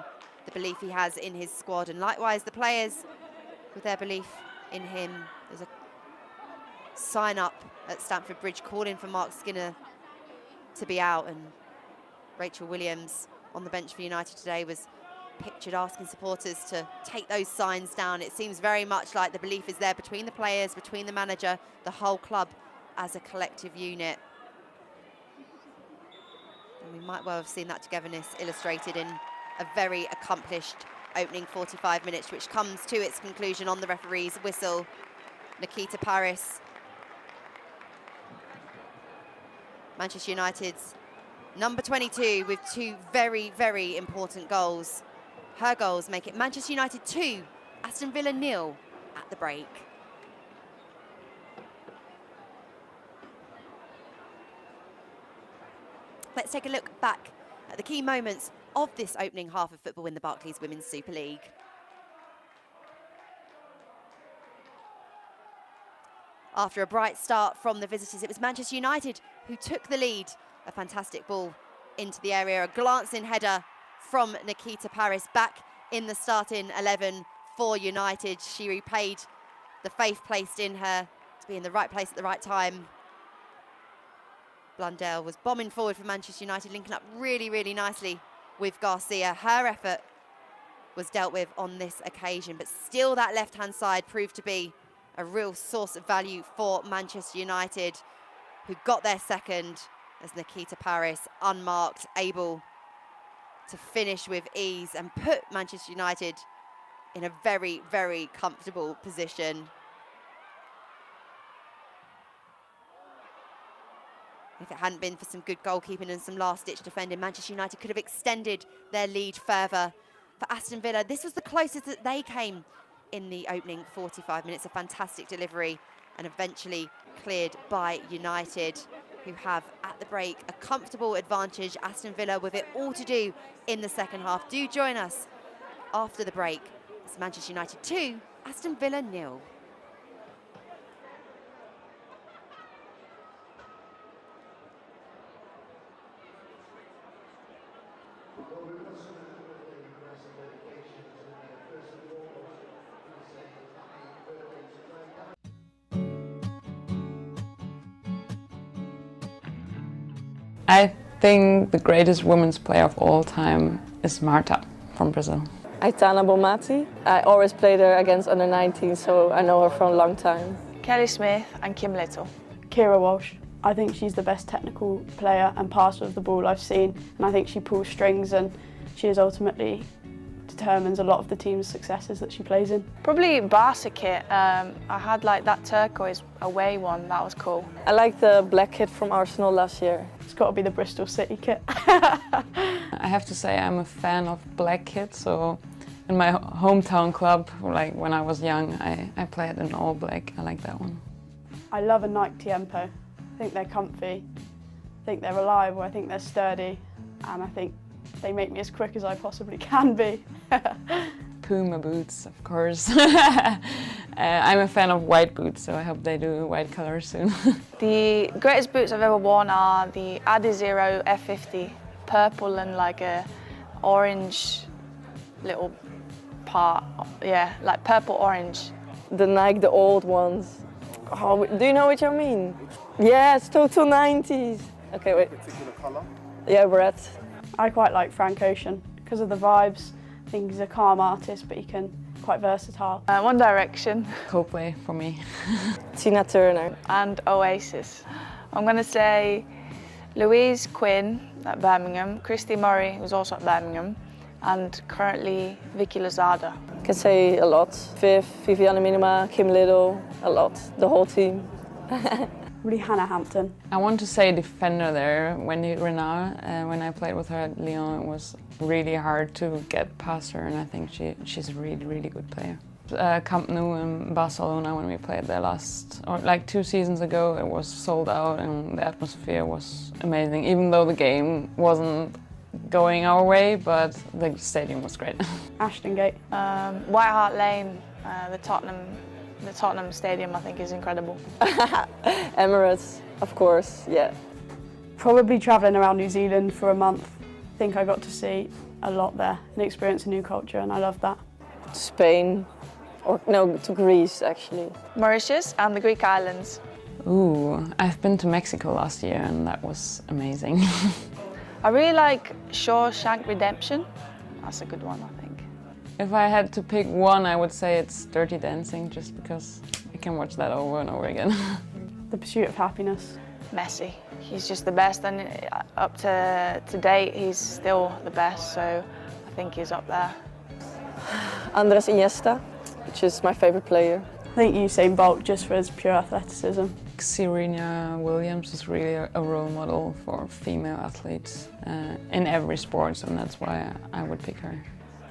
the belief he has in his squad, and likewise the players with their belief in him. There's a sign up at Stamford Bridge calling for Mark Skinner to be out, and Rachel Williams on the bench for United today was pictured asking supporters to take those signs down. It seems very much like the belief is there between the players, between the manager, the whole club as a collective unit. And we might well have seen that togetherness illustrated in a very accomplished opening 45 minutes, which comes to its conclusion on the referee's whistle. Nikita Paris, Manchester United's number 22, with two very, very important goals. Her goals make it Manchester United 2, Aston Villa 0 at the break. Let's take a look back at the key moments of this opening half of football in the Barclays Women's Super League. After a bright start from the visitors, it was Manchester United who took the lead. A fantastic ball into the area, a glancing header from Nikita Paris back in the starting 11 for United. She repaid the faith placed in her to be in the right place at the right time. Blundell was bombing forward for Manchester United, linking up really, really nicely with Garcia. Her effort was dealt with on this occasion, but still that left-hand side proved to be a real source of value for Manchester United, who got their second as Nikita Paris, unmarked, able to finish with ease and put Manchester United in a very, very comfortable position. If it hadn't been for some good goalkeeping and some last-ditch defending, Manchester United could have extended their lead further. For Aston Villa, this was the closest that they came in the opening 45 minutes. A fantastic delivery and eventually cleared by United, who have, at the break, a comfortable advantage. Aston Villa with it all to do in the second half. Do join us after the break. It's Manchester United 2, Aston Villa 0. I think the greatest women's player of all time is Marta from Brazil. Aitana Bomati. I always played her against under 19, so I know her for a long time. Kelly Smith and Kim Little. Kira Walsh. I think she's the best technical player and passer of the ball I've seen, and I think she pulls strings and she is ultimately determines a lot of the team's successes that she plays in. Probably Barca kit. I had like that turquoise away one, that was cool. I like the black kit from Arsenal last year. It's got to be the Bristol City kit. I have to say I'm a fan of black kit, so in my hometown club, like when I was young, I played in all black. I like that one. I love a Nike Tiempo. I think they're comfy, I think they're reliable, I think they're sturdy, and I think they make me as quick as I possibly can be. Puma boots, of course. I'm a fan of white boots, so I hope they do white color soon. The greatest boots I've ever worn are the Adizero F50, purple and like a orange little part, yeah, like purple orange. The Nike, the old ones. Oh, do you know what I mean? Yeah, it's total 90s. Okay, wait. Particular colour? Yeah, red. I quite like Frank Ocean because of the vibes. I think he's a calm artist, but he can quite versatile. One Direction Coldplay for me. Tina Turner. and Oasis. I'm going to say Louise Quinn at Birmingham, Christy Murray, who's also at Birmingham, and currently Vicky Lozada. I can say a lot. Viv, Viviane Minima, Kim Little, a lot. The whole team. Really Hannah Hampton. I want to say defender there, Wendy Renard. When I played with her at Lyon, it was really hard to get past her, and I think she's a really, really good player. Camp Nou in Barcelona, when we played there like 2 seasons ago, it was sold out and the atmosphere was amazing, even though the game wasn't going our way, but the stadium was great. Ashton Gate. White Hart Lane, the Tottenham Stadium, I think is incredible. Emirates, of course, yeah. Probably travelling around New Zealand for a month. I think I got to see a lot there and experience a new culture, and I love that. Spain, or no, to Greece actually. Mauritius and the Greek islands. Ooh, I've been to Mexico last year and that was amazing. I really like Shawshank Redemption. That's a good one, I think. If I had to pick one, I would say it's Dirty Dancing, just because I can watch that over and over again. The Pursuit of Happiness. Messi. He's just the best, and up to date, he's still the best, so I think he's up there. Andres Iniesta, which is my favourite player. I think Usain Bolt, just for his pure athleticism. Serena Williams is really a role model for female athletes in every sport, and that's why I would pick her.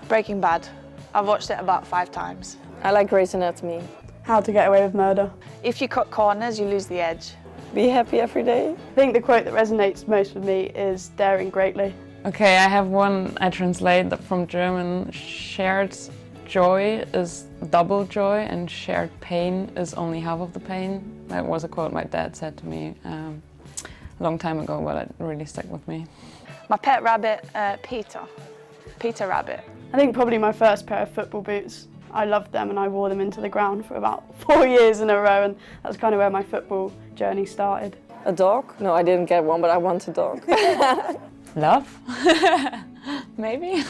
Breaking Bad. I've watched it about 5 times. I like Grey's Anatomy. How to Get Away with Murder. If you cut corners, you lose the edge. Be happy every day. I think the quote that resonates most with me is daring greatly. Okay, I have one I translate that from German. Shared joy is double joy and shared pain is only half of the pain. That was a quote my dad said to me a long time ago, but it really stuck with me. My pet rabbit, Peter Rabbit. I think probably my first pair of football boots. I loved them and I wore them into the ground for about 4 years in a row, and that's kind of where my football journey started. A dog? No, I didn't get one, but I want a dog. Love? Maybe?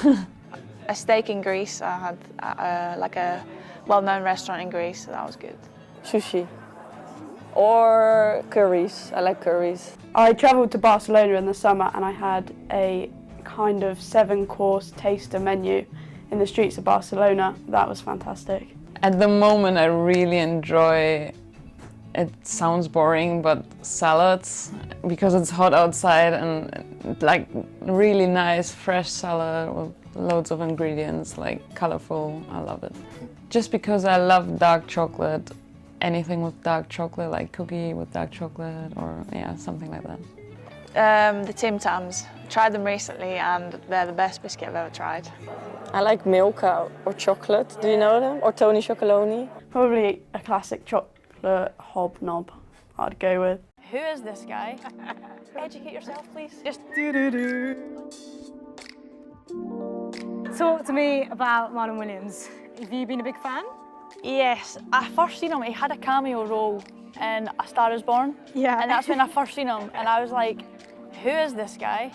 A steak in Greece. I had like a well-known restaurant in Greece, so that was good. Sushi. Or curries. I like curries. I travelled to Barcelona in the summer and I had a kind of 7-course taster menu in the streets of Barcelona. That was fantastic. At the moment I really enjoy, it sounds boring, but salads, because it's hot outside and like really nice fresh salad with loads of ingredients, like colorful. I love it. Just because I love dark chocolate, anything with dark chocolate, like cookie with dark chocolate, or yeah, something like that. The Tim Tams. Tried them recently and they're the best biscuit I've ever tried. I like Milka or chocolate. Do you know them? Or Tony Chocoloni? Probably a classic chocolate hobnob I'd go with. Who is this guy? Educate yourself, please. Just Talk to me about Marlon Williams. Have you been a big fan? yes. I first seen him. He had a cameo role in A Star Is Born. Yeah. And that's when I first seen him, and I was like, who is this guy?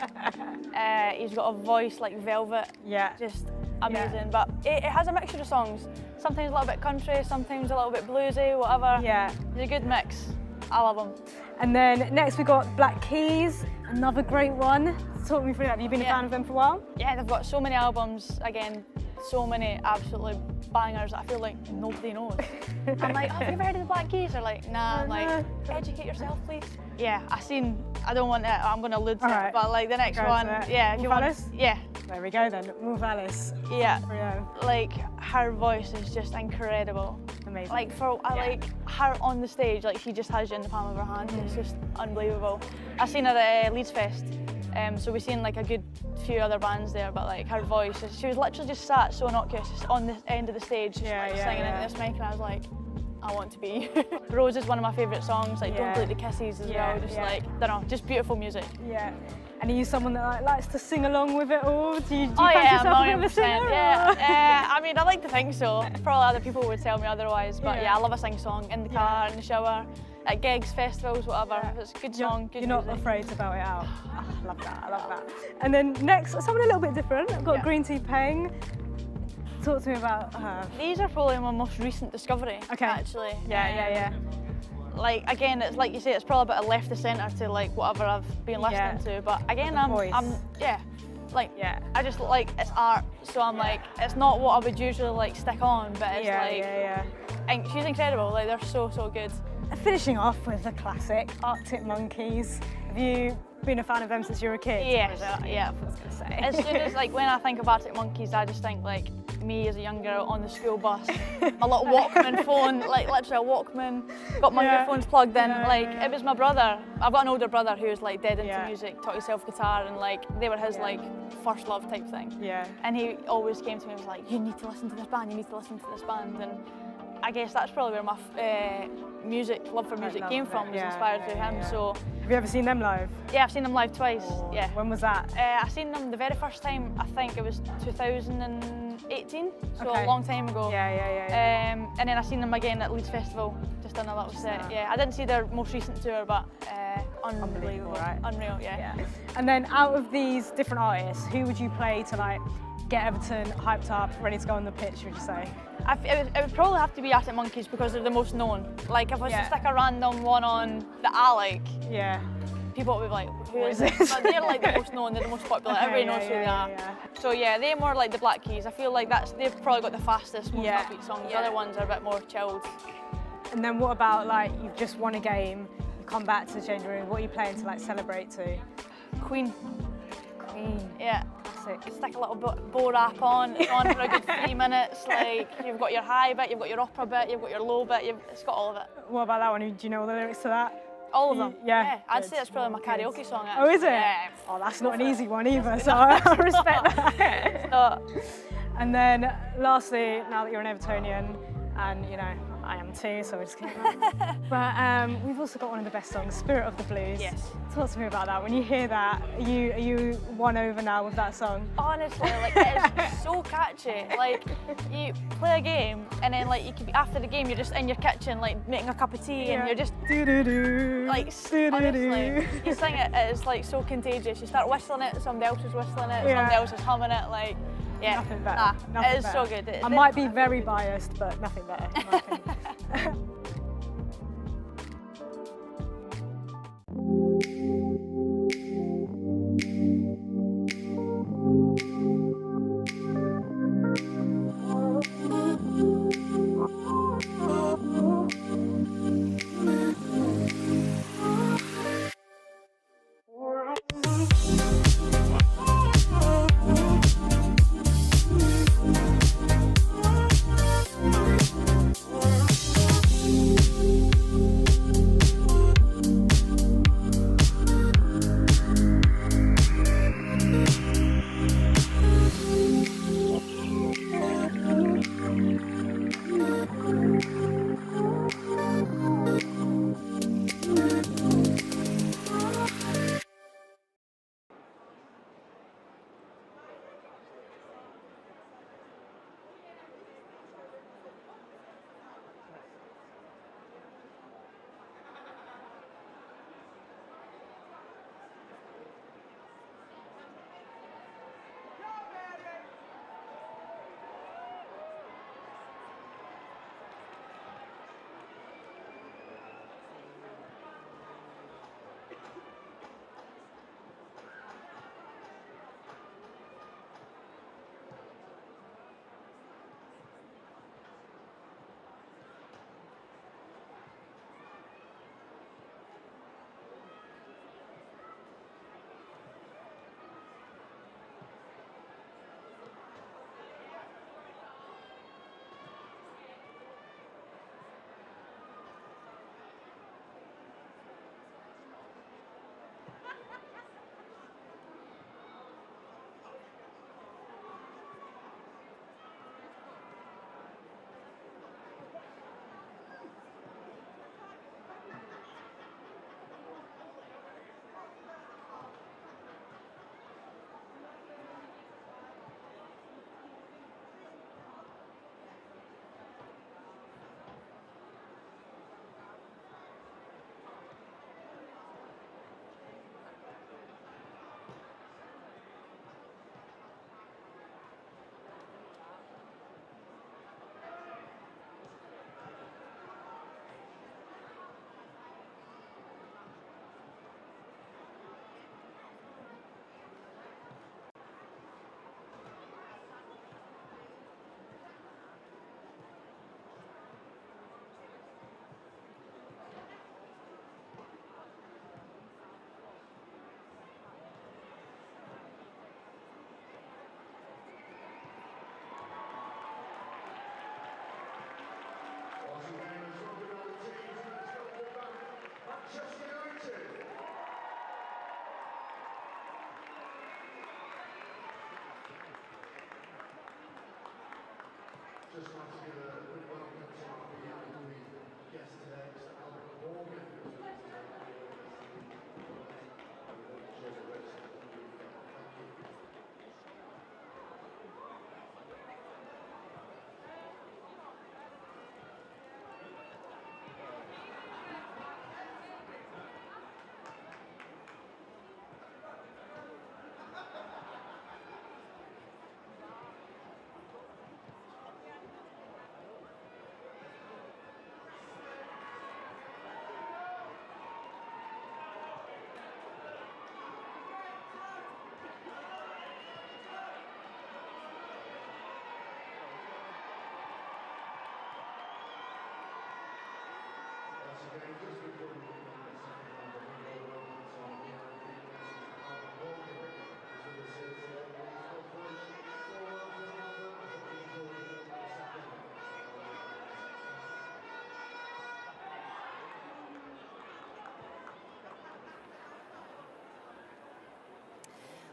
He's got a voice like velvet. Yeah. Just amazing. But it has a mixture of songs. Sometimes a little bit country, sometimes a little bit bluesy, whatever. Yeah. He's a good mix. I love him. And then next we got Black Keys, another great one. Talk me through that. Have you been a fan of them for a while? Yeah, they've got so many albums, again, so many absolutely bangers that I feel like nobody knows. I'm like, oh, have you ever heard of the Black Keys? They're like, nah. I'm like, educate yourself, please. Yeah, I don't want to, I'm going to allude to it, but like the next one, yeah. If you want, yeah. There we go then, Move Alice. Yeah, like her voice is just incredible. Amazing. Like like her on the stage, like she just has you in the palm of her hand. It's just unbelievable. I seen her at Leeds Fest, so we seen like a good few other bands there, but like her voice, she was literally just sat so innocuous, just on the end of the stage, just singing into this mic, and I was like, I want to be you. Rose is one of my favourite songs, like Don't Delete the Kisses as well, just like, don't know, just beautiful music. Yeah. And are you someone that like, likes to sing along with it all? Do you Oh fancy yeah, yourself a bit of a 100%, singer? yeah. I mean, I like to think so. Probably other people would tell me otherwise, but yeah, I love a sing song in the car, in the shower, at gigs, festivals, whatever. If it's a good song, good You're not music. afraid to bow it out. I love that, I love that. And then next, someone a little bit different. I've got Green Tea Peng. Talk to me about her. These are probably my most recent discovery, actually. Yeah. Like, again, it's like you say, it's probably a bit of left of centre to like whatever I've been listening to, but again, I just like, it's art, so I'm like, it's not what I would usually like stick on, but it's and she's incredible, like they're so good. Finishing off with the classic, Arctic Monkeys. Have you been a fan of them since you were a kid? Yes, yeah. I was gonna say. As soon as like when I think of Arctic Monkeys, I just think like me as a young girl on the school bus, my little Walkman phone, like literally a Walkman, got my earphones plugged in. It was my brother. I've got an older brother who's like dead into music, taught himself guitar, and like they were his like first love type thing. Yeah. And he always came to me and was like, you need to listen to this band, you need to listen to this band. And I guess that's probably where my love for music came from, was inspired through him. So. Have you ever seen them live? Yeah, I've seen them live twice. Yeah. When was that? I seen them the very first time, I think it was 2018, so a long time ago. Yeah. And then I seen them again at Leeds Festival, just done a little set. Yeah, I didn't see their most recent tour, but unbelievable, right? Unreal, yeah. And then out of these different artists, who would you play to like get Everton hyped up, ready to go on the pitch, would you say? It would probably have to be Arctic Monkeys because they're the most known. Like if I was to stick a random one on that I like, people would be like, who is this? But they're like the most known, they're the most popular, everybody knows who they are. So yeah, they're more like the Black Keys. I feel like they've probably got the fastest, most upbeat songs. The other ones are a bit more chilled. And then what about like, you've just won a game, you come back to the changing room, what are you playing to like celebrate to? Queen. Yeah. Classic. Stick a little bow rap on, it's on for a good 3 minutes. Like, you've got your high bit, you've got your opera bit, you've got your low bit, it's got all of it. What about that one? Do you know all the lyrics to that? All of them? Yeah. I'd say that's probably my karaoke song, actually. Oh, is it? Yeah. Oh, that's not an easy one either, so I respect that. And then lastly, now that you're an Evertonian, and you know, I am too, so we're just kidding. But we've also got one of the best songs, Spirit of the Blues. Yes. Talk to me about that. When you hear that, are you won over now with that song? Honestly, like it's so catchy. Like you play a game and then like you could be after the game, you're just in your kitchen like making a cup of tea and you're just like honestly, you sing it, it's like so contagious. You start whistling it, somebody else is whistling it, somebody else is humming it, like. Yeah, nothing better. It is so good. I might be very biased, but nothing better, in my opinion.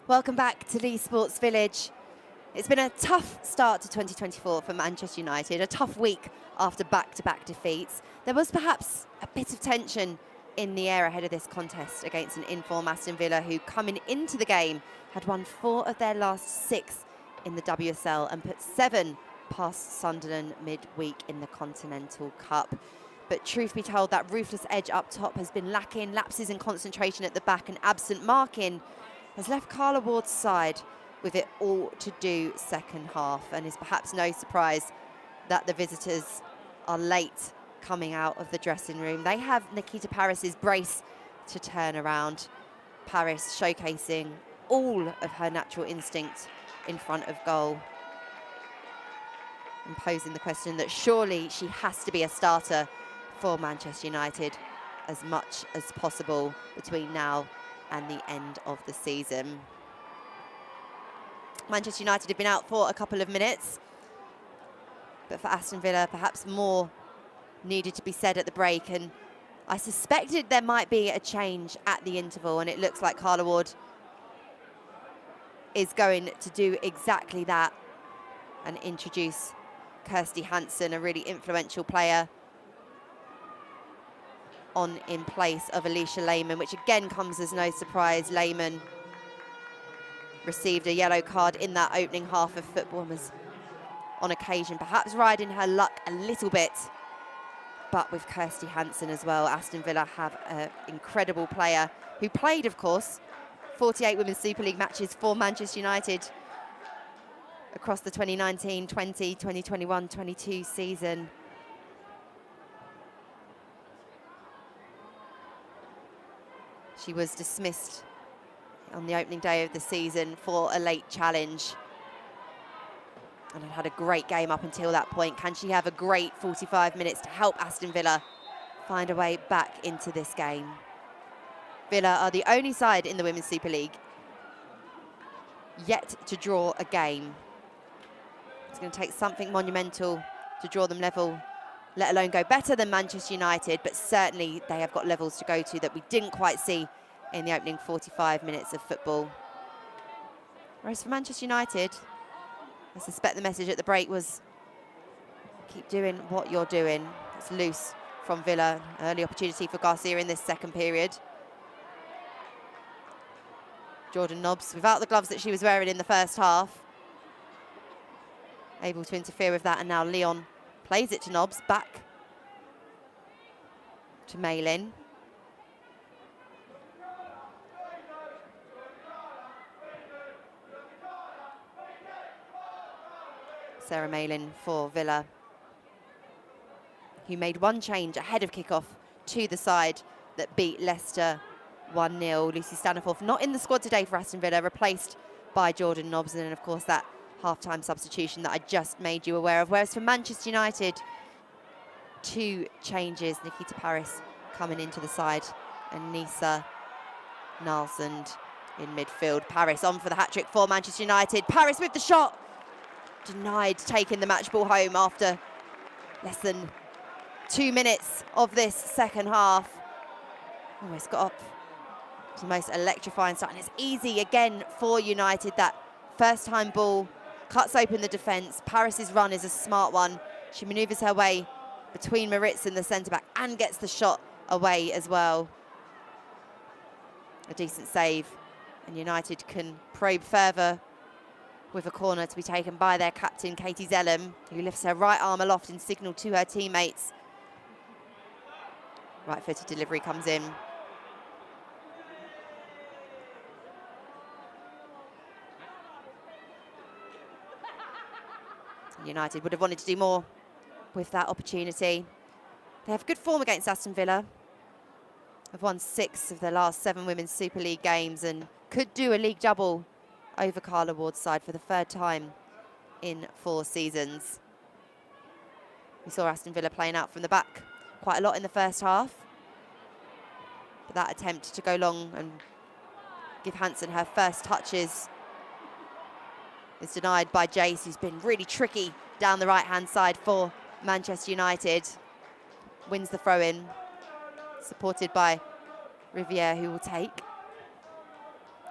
Welcome back to Lee Sports Village. It's been a tough start to 2024 for Manchester United, a tough week after back-to-back defeats. There was perhaps a bit of tension in the air ahead of this contest against an in-form Aston Villa who, coming into the game, had won 4 of their last 6 in the WSL and put 7 past Sunderland midweek in the Continental Cup. But truth be told, that ruthless edge up top has been lacking. Lapses in concentration at the back and absent marking has left Carla Ward's side with it all to do second half, and it's perhaps no surprise that the visitors are late coming out of the dressing room. They have Nikita Paris's brace to turn around. Paris showcasing all of her natural instinct in front of goal, and posing the question that surely she has to be a starter for Manchester United as much as possible between now and the end of the season. Manchester United have been out for a couple of minutes, but for Aston Villa, perhaps more needed to be said at the break, and I suspected there might be a change at the interval, and it looks like Carla Ward is going to do exactly that and introduce Kirsty Hansen, a really influential player, on in place of Alicia Lehmann, which again comes as no surprise. Lehmann received a yellow card in that opening half of football and was on occasion perhaps riding her luck a little bit. But with Kirsty Hansen as well, Aston Villa have an incredible player who played, of course, 48 Women's Super League matches for Manchester United across the 2019-20, 2021-22 season. She was dismissed on the opening day of the season for a late challenge and had a great game up until that point. Can she have a great 45 minutes to help Aston Villa find a way back into this game? Villa are the only side in the Women's Super League yet to draw a game. It's going to take something monumental to draw them level, let alone go better than Manchester United, but certainly they have got levels to go to that we didn't quite see in the opening 45 minutes of football. Whereas for Manchester United, I suspect the message at the break was, keep doing what you're doing. It's loose from Villa. Early opportunity for Garcia in this second period. Jordan Nobbs, without the gloves that she was wearing in the first half, able to interfere with that, and now Leon plays it to Nobbs, back to Malin. Sarah Malin for Villa, who made one change ahead of kickoff to the side that beat Leicester 1-0. Lucy Staniforth not in the squad today for Aston Villa, replaced by Jordan Nobbs, and of course that half-time substitution that I just made you aware of. Whereas for Manchester United, 2 changes. Nikita Paris coming into the side and Nisa Nalsund in midfield. Paris on for the hat-trick for Manchester United. Paris with the shot. Denied taking the match ball home after less than 2 minutes of this second half. Almost got up to the most electrifying start, and it's easy again for United. That first time ball cuts open the defence. Paris's run is a smart one. She manoeuvres her way between Maritz and the centre-back and gets the shot away as well. A decent save, and United can probe further with a corner to be taken by their captain, Katie Zellum, who lifts her right arm aloft in signal to her teammates. Right-footed delivery comes in. United would have wanted to do more with that opportunity. They have good form against Aston Villa. They've won 6 of their last 7 Women's Super League games and could do a league double over Carla Ward's side for the 3rd time in 4 seasons. We saw Aston Villa playing out from the back quite a lot in the first half. But that attempt to go long and give Hansen her first touches is denied by Jace, who's been really tricky down the right-hand side for Manchester United. Wins the throw-in, supported by Riviere, who will take.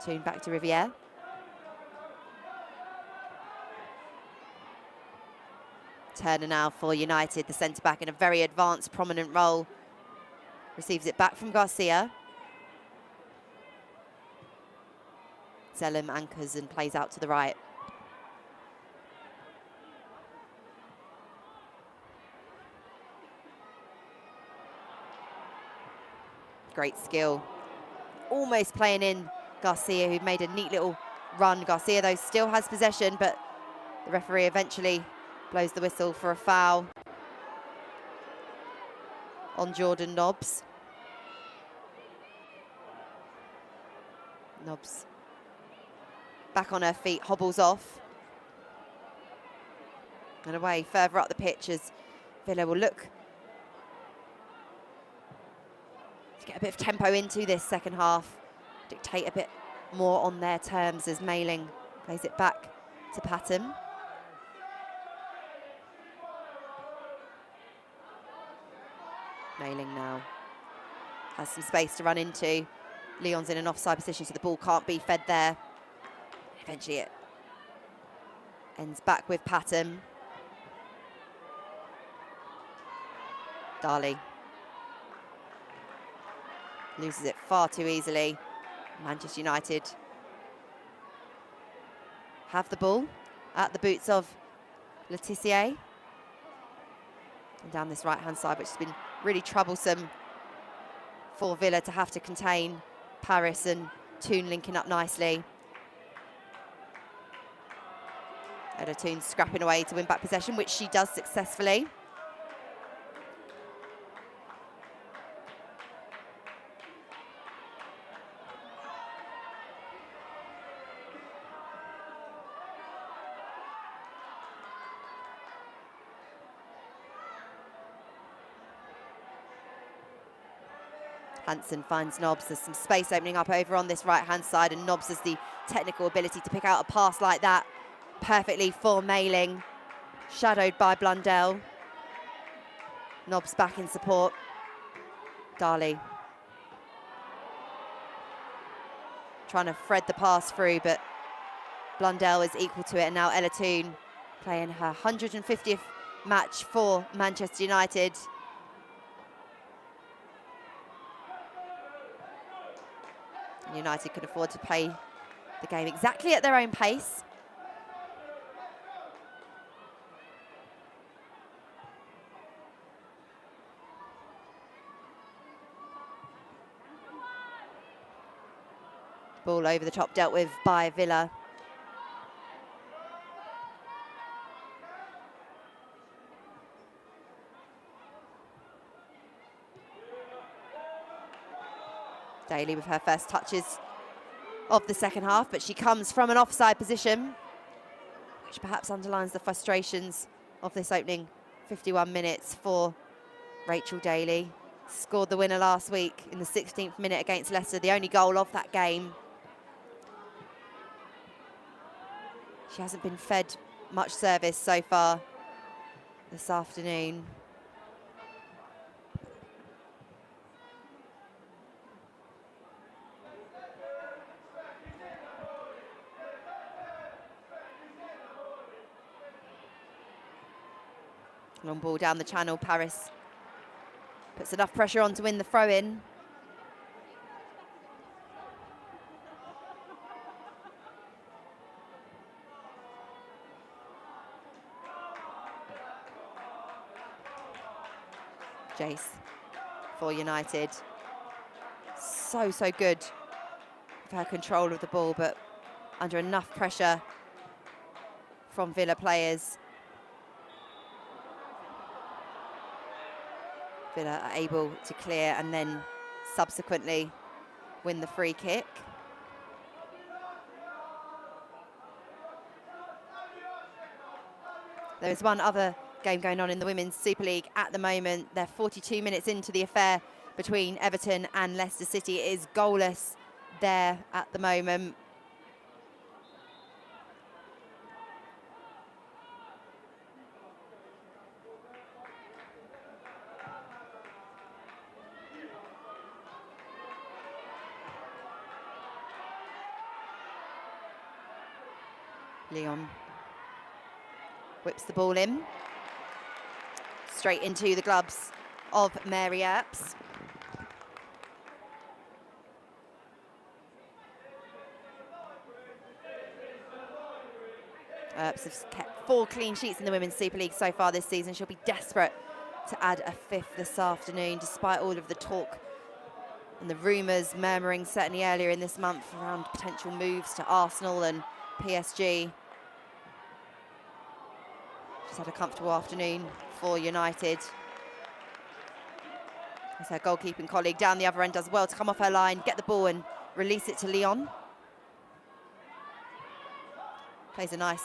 Tune back to Riviere. Turner now for United, the centre-back in a very advanced, prominent role. Receives it back from Garcia. Zellum anchors and plays out to the right. Great skill. Almost playing in Garcia, who made a neat little run. Garcia, though, still has possession, but the referee eventually blows the whistle for a foul on Jordan Nobbs. Nobbs back on her feet, hobbles off. And away, further up the pitch as Villa will look to get a bit of tempo into this second half, dictate a bit more on their terms as Mailing plays it back to Patton. Mailing now has some space to run into. Leon's in an offside position, so the ball can't be fed there. Eventually it ends back with Patton. Darley loses it far too easily. Manchester United have the ball at the boots of Letitia. And down this right-hand side, which has been really troublesome for Villa to have to contain. Paris and Toon linking up nicely. Ella Toon scrapping away to win back possession, which she does successfully. Hansen finds Nobbs. There's some space opening up over on this right-hand side, and Nobbs has the technical ability to pick out a pass like that perfectly for Mailing, shadowed by Blundell. Nobbs back in support. Darley trying to thread the pass through, but Blundell is equal to it, and now Ella Toon playing her 150th match for Manchester United. United can afford to play the game exactly at their own pace. Ball over the top, dealt with by Villa. Daly with her first touches of the second half, but she comes from an offside position, which perhaps underlines the frustrations of this opening 51 minutes for Rachel Daly. Scored the winner last week in the 16th minute against Leicester, the only goal of that game. She hasn't been fed much service so far this afternoon. Long ball down the channel. Paris puts enough pressure on to win the throw-in. Jace for United. So good with her control of the ball, but under enough pressure from Villa players. Villa are able to clear and then subsequently win the free kick. There is one other game going on in the Women's Super League at the moment. They're 42 minutes into the affair between Everton and Leicester City. It is goalless there at the moment. Leon whips the ball in. Straight into the gloves of Mary Earps. Earps has kept 4 clean sheets in the Women's Super League so far this season. She'll be desperate to add a 5th this afternoon, despite all of the talk and the rumours murmuring certainly earlier in this month around potential moves to Arsenal and PSG. She's had a comfortable afternoon for United. As her goalkeeping colleague down the other end does well to come off her line, get the ball and release it to Leon. Plays a nice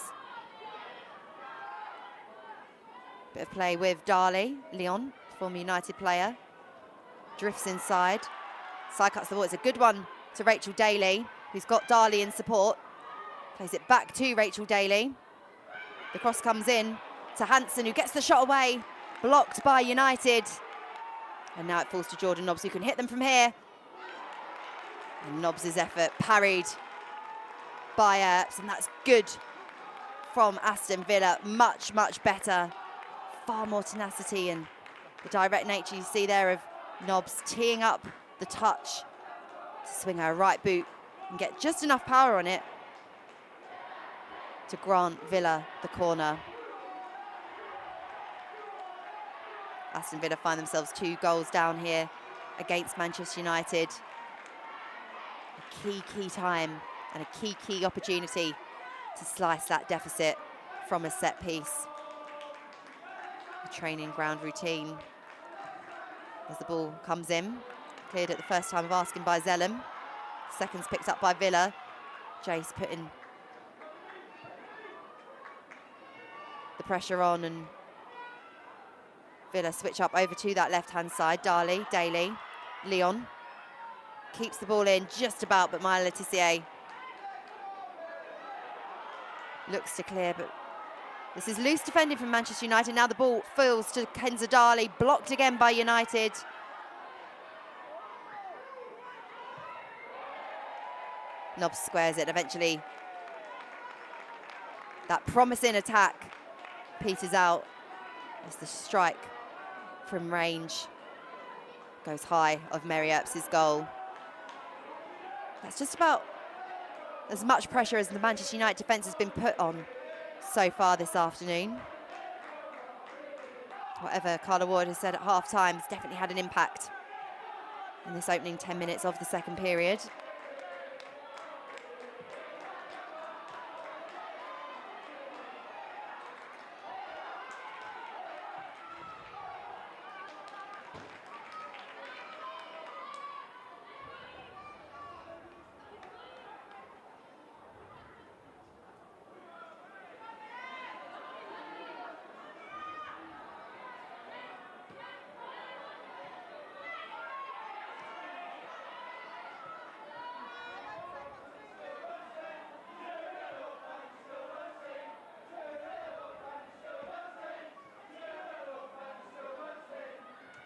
bit of play with Darley. Leon, former United player, drifts inside. Side cuts the ball. It's a good one to Rachel Daly, who's got Darley in support. Plays it back to Rachel Daly. The cross comes in to Hansen, who gets the shot away, blocked by United. And now it falls to Jordan Nobbs, who can hit them from here. And Nobbs' effort parried by Earps, and that's good from Aston Villa. Much better. Far more tenacity and the direct nature you see there of Nobbs teeing up the touch to swing her right boot and get just enough power on it to grant Villa the corner. Aston Villa find themselves 2 goals down here against Manchester United. A key time and a key opportunity to slice that deficit from a set piece. A training ground routine as the ball comes in. Cleared at the first time of asking by Zellum. Seconds picked up by Villa. Jace putting the pressure on, and Villa switch up over to that left-hand side. Daly, Leon keeps the ball in just about, but Maya Letitia looks to clear, but this is loose defending from Manchester United. Now the ball falls to Kenza Darley, blocked again by United. Nobbs squares it. Eventually, that promising attack peters out as the strike from range goes high of Mary Earps' goal. That's just about as much pressure as the Manchester United defence has been put on so far this afternoon. Whatever Carla Ward has said at half-time has definitely had an impact in this opening 10 minutes of the second period.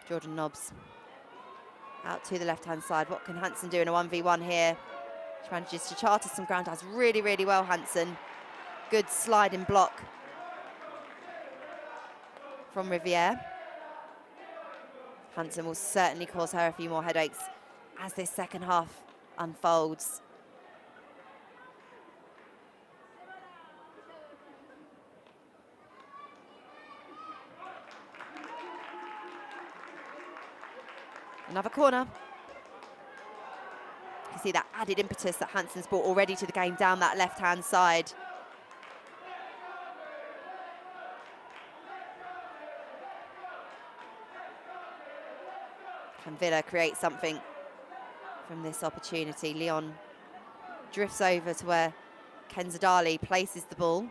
Jordan Nobbs out to the left-hand side. What can Hansen do in a 1v1 here? She manages to charter some ground. Does really well, Hansen. Good sliding block from Riviere. Hansen will certainly cause her a few more headaches as this second half unfolds. Another corner. You can see that added impetus that Hansen's brought already to the game down that left-hand side. Can Villa create something from this opportunity? Leon drifts over to where Kenzadali places the ball.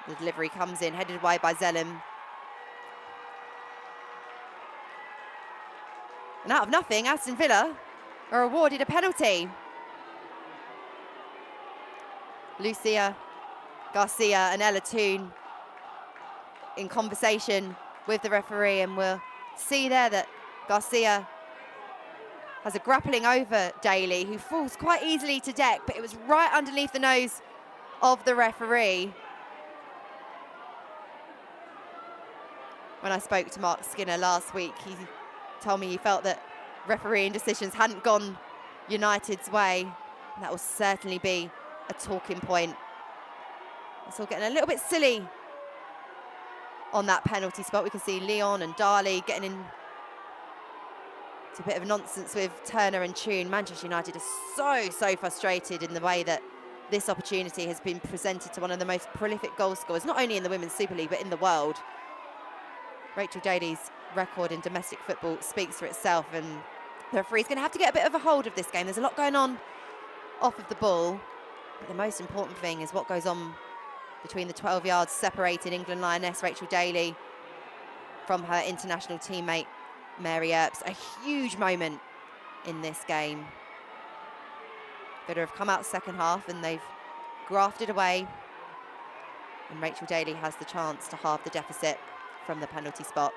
The delivery comes in, headed away by Zellem. And out of nothing, Aston Villa are awarded a penalty. Lucia Garcia and Ella Toon in conversation with the referee, and we'll see there that Garcia has a grappling over Daly, who falls quite easily to deck, but it was right underneath the nose of the referee. When I spoke to Mark Skinner last week, he told me he felt that refereeing decisions hadn't gone United's way. That will certainly be a talking point. It's all getting a little bit silly on that penalty spot. We can see Leon and Darley getting in to a bit of nonsense with Turner and Toon. Manchester United are so frustrated in the way that this opportunity has been presented to one of the most prolific goal scorers, not only in the Women's Super League, but in the world. Rachel Daly's record in domestic football speaks for itself, and the referee's going to have to get a bit of a hold of this game. There's a lot going on off of the ball, but the most important thing is what goes on between the 12 yards separating England Lioness Rachel Daly from her international teammate Mary Earps. A huge moment in this game. Villa have come out second half and they've grafted away, and Rachel Daly has the chance to halve the deficit from the penalty spot.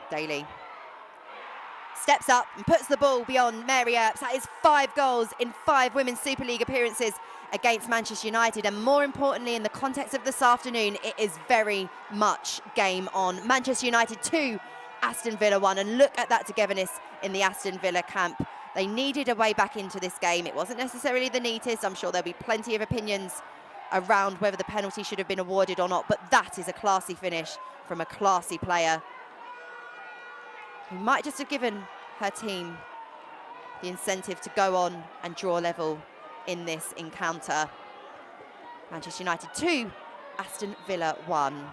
Daly steps up and puts the ball beyond Mary Earps. That is 5 goals in 5 Women's Super League appearances against Manchester United, and more importantly, in the context of this afternoon, it is very much game on. Manchester United 2, Aston Villa 1, and look at that togetherness in the Aston Villa camp. They needed a way back into this game. It wasn't necessarily the neatest. I'm sure there'll be plenty of opinions around whether the penalty should have been awarded or not, but that is a classy finish from a classy player who might just have given her team the incentive to go on and draw level in this encounter. Manchester United 2, Aston Villa 1.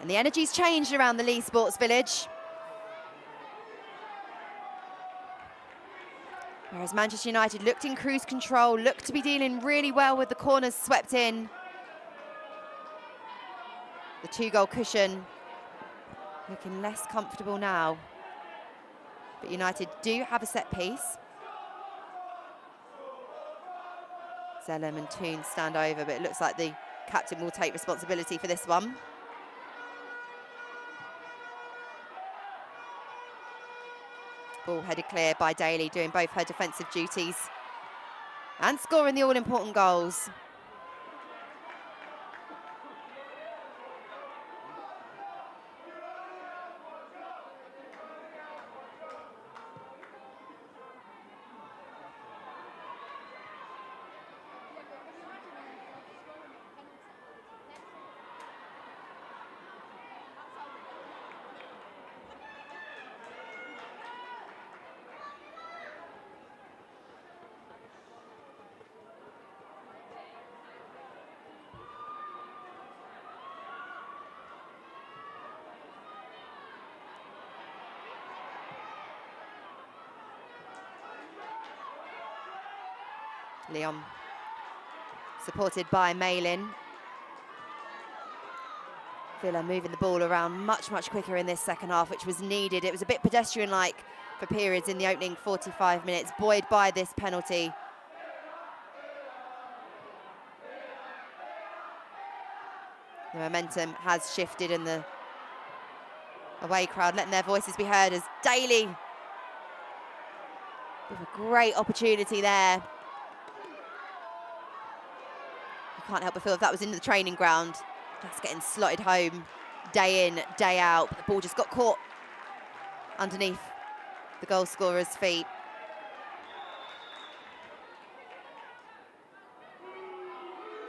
And the energy's changed around the Leigh Sports Village. Whereas Manchester United looked in cruise control, looked to be dealing really well with the corners swept in. The 2-goal cushion looking less comfortable now. But United do have a set piece. Zellem and Toon stand over, but it looks like the captain will take responsibility for this one. Ball headed clear by Daly, doing both her defensive duties and scoring the all-important goals. Leon, supported by Malin. Villa moving the ball around much quicker in this second half, which was needed. It was a bit pedestrian-like for periods in the opening 45 minutes, buoyed by this penalty. The momentum has shifted and the away crowd letting their voices be heard as Daly with a great opportunity there. You can't help but feel if that was in the training ground, just getting slotted home day in, day out. But the ball just got caught underneath the goal scorer's feet.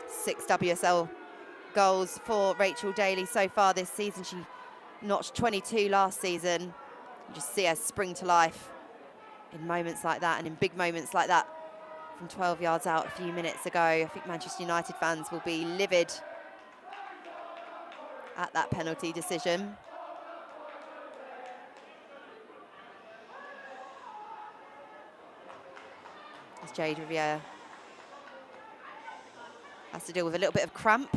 Six WSL goals for Rachel Daly so far this season. She notched 22 last season. You just see her spring to life in moments like that and in big moments like that from 12 yards out a few minutes ago. I think Manchester United fans will be livid at that penalty decision. As Jade Riviere has to deal with a little bit of cramp.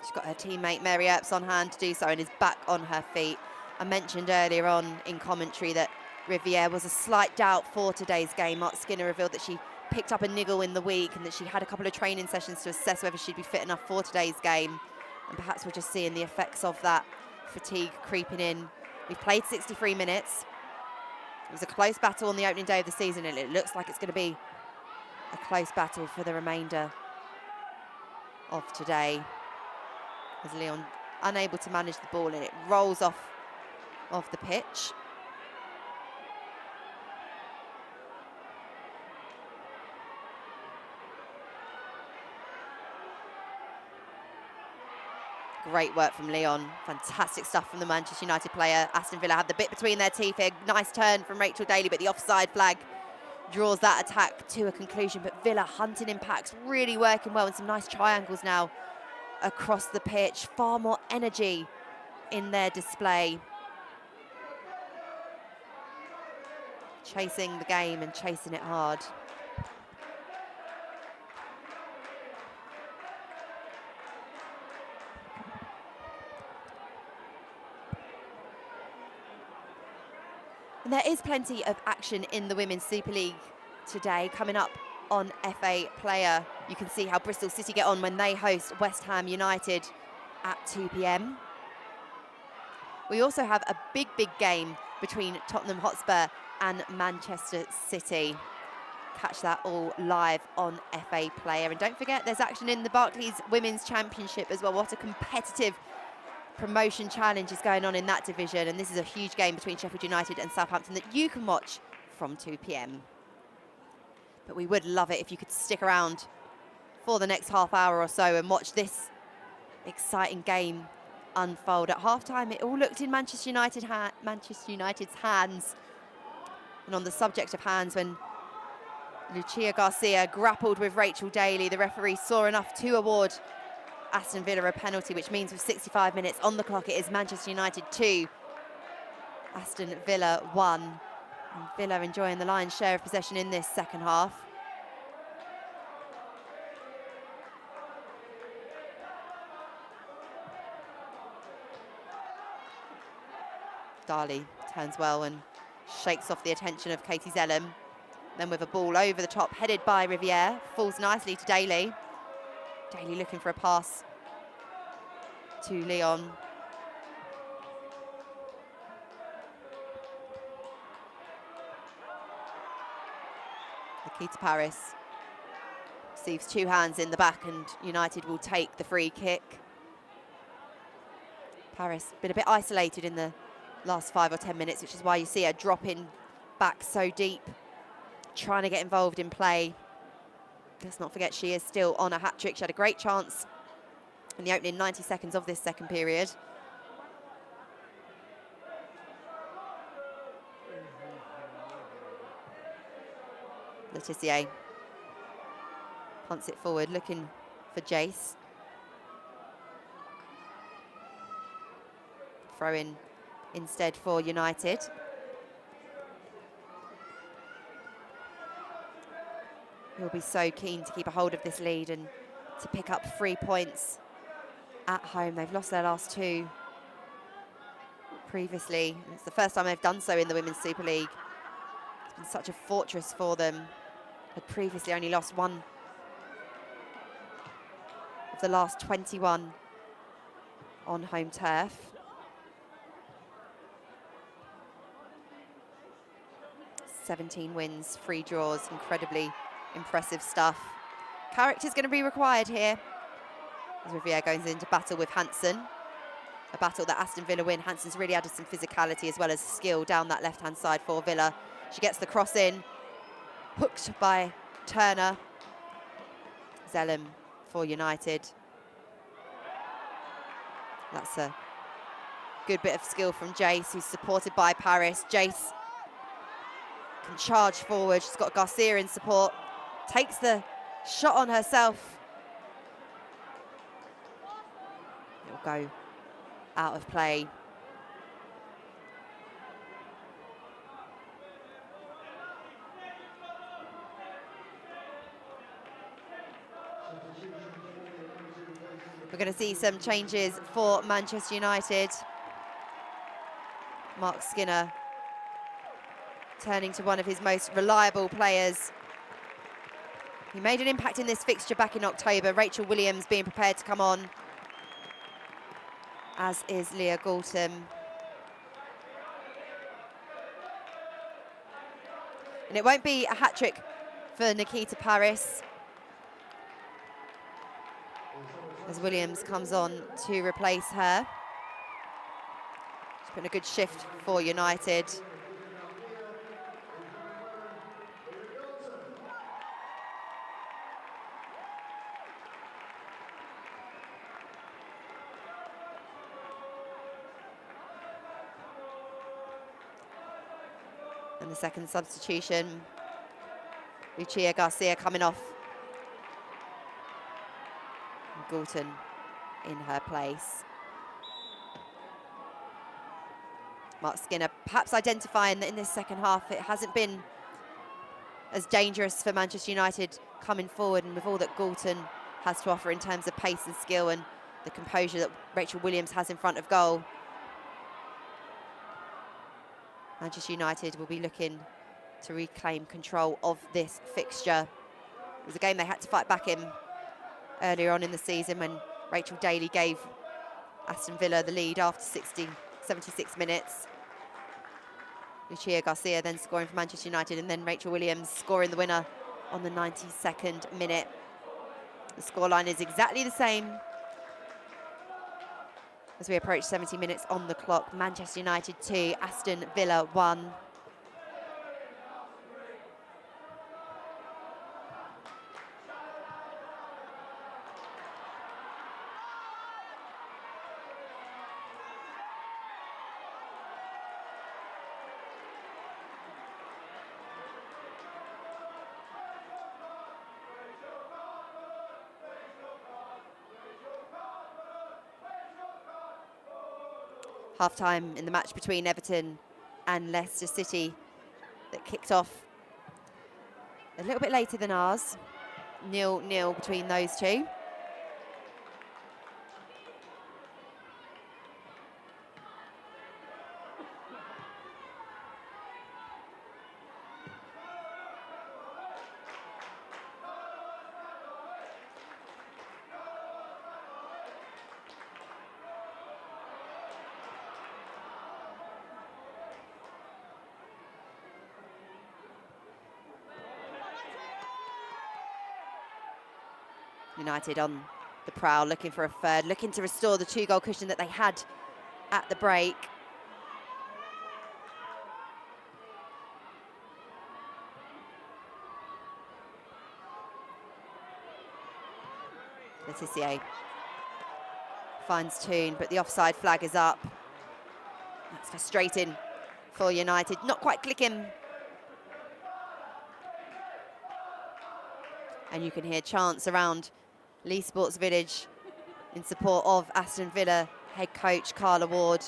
She's got her teammate Mary Earps on hand to do so and is back on her feet. I mentioned earlier on in commentary that Riviere was a slight doubt for today's game. Mark Skinner revealed that she picked up a niggle in the week and that she had a couple of training sessions to assess whether she'd be fit enough for today's game. And perhaps we're just seeing the effects of that fatigue creeping in. We've played 63 minutes. It was a close battle on the opening day of the season and it looks like it's going to be a close battle for the remainder of today. As Lyon unable to manage the ball and it rolls off the pitch. Great work from Lyon. Fantastic stuff from the Manchester United player. Aston Villa had the bit between their teeth here. Nice turn from Rachel Daly, but the offside flag draws that attack to a conclusion. But Villa hunting impacts, really working well, and some nice triangles now across the pitch. Far more energy in their display. Chasing the game and chasing it hard. And there is plenty of action in the Women's Super League today. Coming up on FA Player, you can see how Bristol City get on when they host West Ham United at 2 p.m. We also have a big game between Tottenham Hotspur and Manchester City. Catch that all live on FA Player. And don't forget, there's action in the Barclays Women's Championship as well. What a competitive promotion challenge is going on in that division, and this is a huge game between Sheffield United and Southampton that you can watch from 2 p.m. But we would love it if you could stick around for the next half hour or so and watch this exciting game unfold. At half-time, it all looked in Manchester United's hands. And on the subject of hands, when Lucia Garcia grappled with Rachel Daly, the referee saw enough to award Aston Villa a penalty, which means with 65 minutes on the clock, it is Manchester United 2, Aston Villa 1. And Villa enjoying the lion's share of possession in this second half. Darley turns well and shakes off the attention of Katie Zellem. Then with a ball over the top, headed by Riviere, falls nicely to Daly. Daly looking for a pass to Lyon. Nikita Paris receives two hands in the back and United will take the free kick. Paris been a bit isolated in the last 5 or 10 minutes, which is why you see her dropping back so deep, trying to get involved in play. Let's not forget she is still on a hat-trick. She had a great chance in the opening 90 seconds of this second period. Letitia punts it forward, looking for Jace. Throw in instead for United. He'll be so keen to keep a hold of this lead and to pick up 3 points at home. They've lost their last 2 previously. It's the first time they've done so in the Women's Super League. And such a fortress for them. Had previously only lost one of the last 21 on home turf. 17 wins, 3 draws, incredibly impressive stuff. Character's going to be required here as Riviere goes into battle with Hansen. A battle that Aston Villa win. Hansen's really added some physicality as well as skill down that left-hand side for Villa. She gets the cross in, hooked by Turner. Zellum for United. That's a good bit of skill from Jace, who's supported by Paris. Jace can charge forward. She's got Garcia in support. Takes the shot on herself. It'll go out of play. We're going to see some changes for Manchester United. Mark Skinner turning to one of his most reliable players. He made an impact in this fixture back in October. Rachel Williams being prepared to come on, as is Leah Galton. And it won't be a hat-trick for Nikita Paris, as Williams comes on to replace her. She's put in a good shift for United. And the second substitution, Lucia Garcia coming off. Galton in her place. Mark Skinner perhaps identifying that in this second half it hasn't been as dangerous for Manchester United coming forward, and with all that Galton has to offer in terms of pace and skill and the composure that Rachel Williams has in front of goal, Manchester United will be looking to reclaim control of this fixture. It was a game they had to fight back in earlier on in the season when Rachel Daly gave Aston Villa the lead after 76 minutes. Lucia Garcia then scoring for Manchester United, and then Rachel Williams scoring the winner on the 92nd minute. The scoreline is exactly the same as we approach 70 minutes on the clock. Manchester United 2, Aston Villa 1. Half-time in the match between Everton and Leicester City that kicked off a little bit later than ours. 0-0 between those two. United on the prowl, looking for a third, looking to restore the 2-goal cushion that they had at the break. Letitia finds Toon, but the offside flag is up. That's frustrating for United, not quite clicking. And you can hear chants around Lee Sports Village in support of Aston Villa head coach Carla Ward.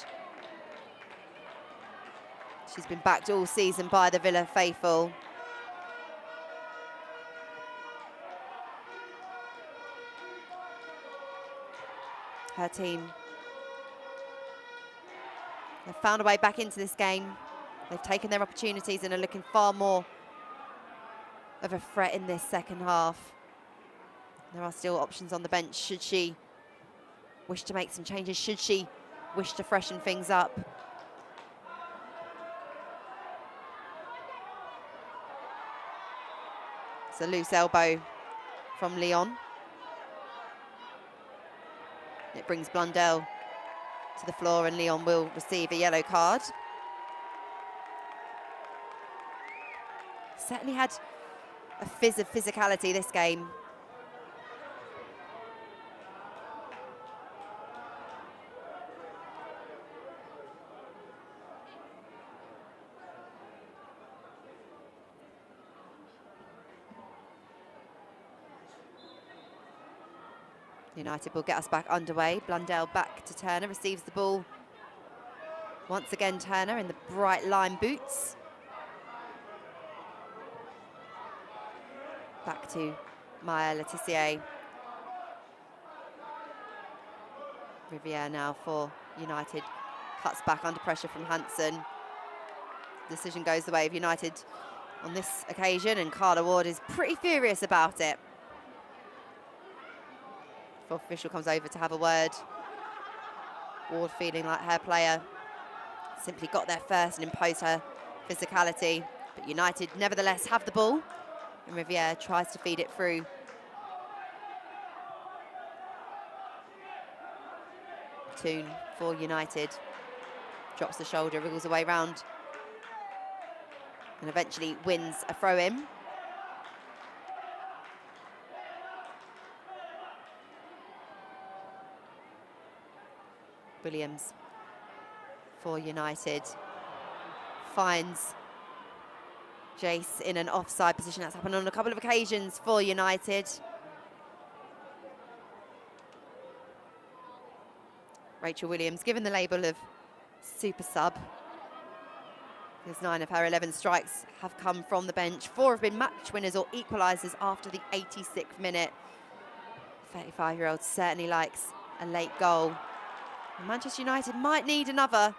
She's been backed all season by the Villa faithful. Her team have found a way back into this game They've taken their opportunities and are looking far more of a threat in this second half. There are still options on the bench should she wish to make some changes, should she wish to freshen things up. It's a loose elbow from Lyon. It brings Blundell to the floor and Lyon will receive a yellow card. Certainly had a fizz of physicality this game. United will get us back underway. Blundell back to Turner, receives the ball. Once again, Turner in the bright lime boots. Back to Maya Letitia. Riviere now for United. Cuts back under pressure from Hansen. Decision goes the way of United on this occasion, and Carla Ward is pretty furious about it. Fourth official comes over to have a word. Ward feeling like her player simply got there first and imposed her physicality. But United nevertheless have the ball, and Riviere tries to feed it through. Toon for United. Drops the shoulder, wriggles away round, and eventually wins a throw-in. Williams for United finds Jace in an offside position. That's happened on a couple of occasions for United. Rachel Williams given the label of super sub. Because 9 of her 11 strikes have come from the bench. 4 have been match winners or equalisers after the 86th minute. 35-year-old certainly likes a late goal. Manchester United might need another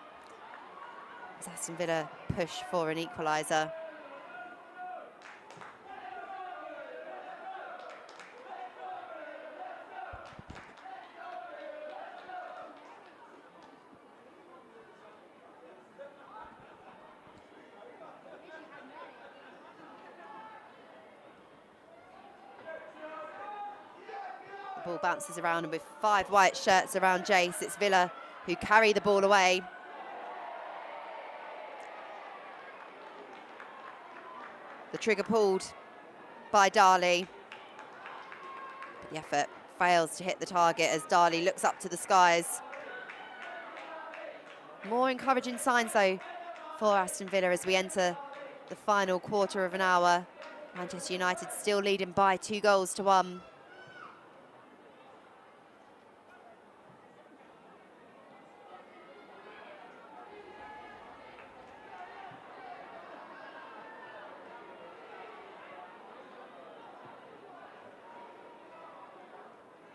as Aston Villa push for an equaliser. The ball bounces around, and with 5 white shirts around Jace, it's Villa who carry the ball away. The trigger pulled by Darley. The effort fails to hit the target as Darley looks up to the skies. More encouraging signs though for Aston Villa as we enter the final quarter of an hour. Manchester United still leading by 2-1.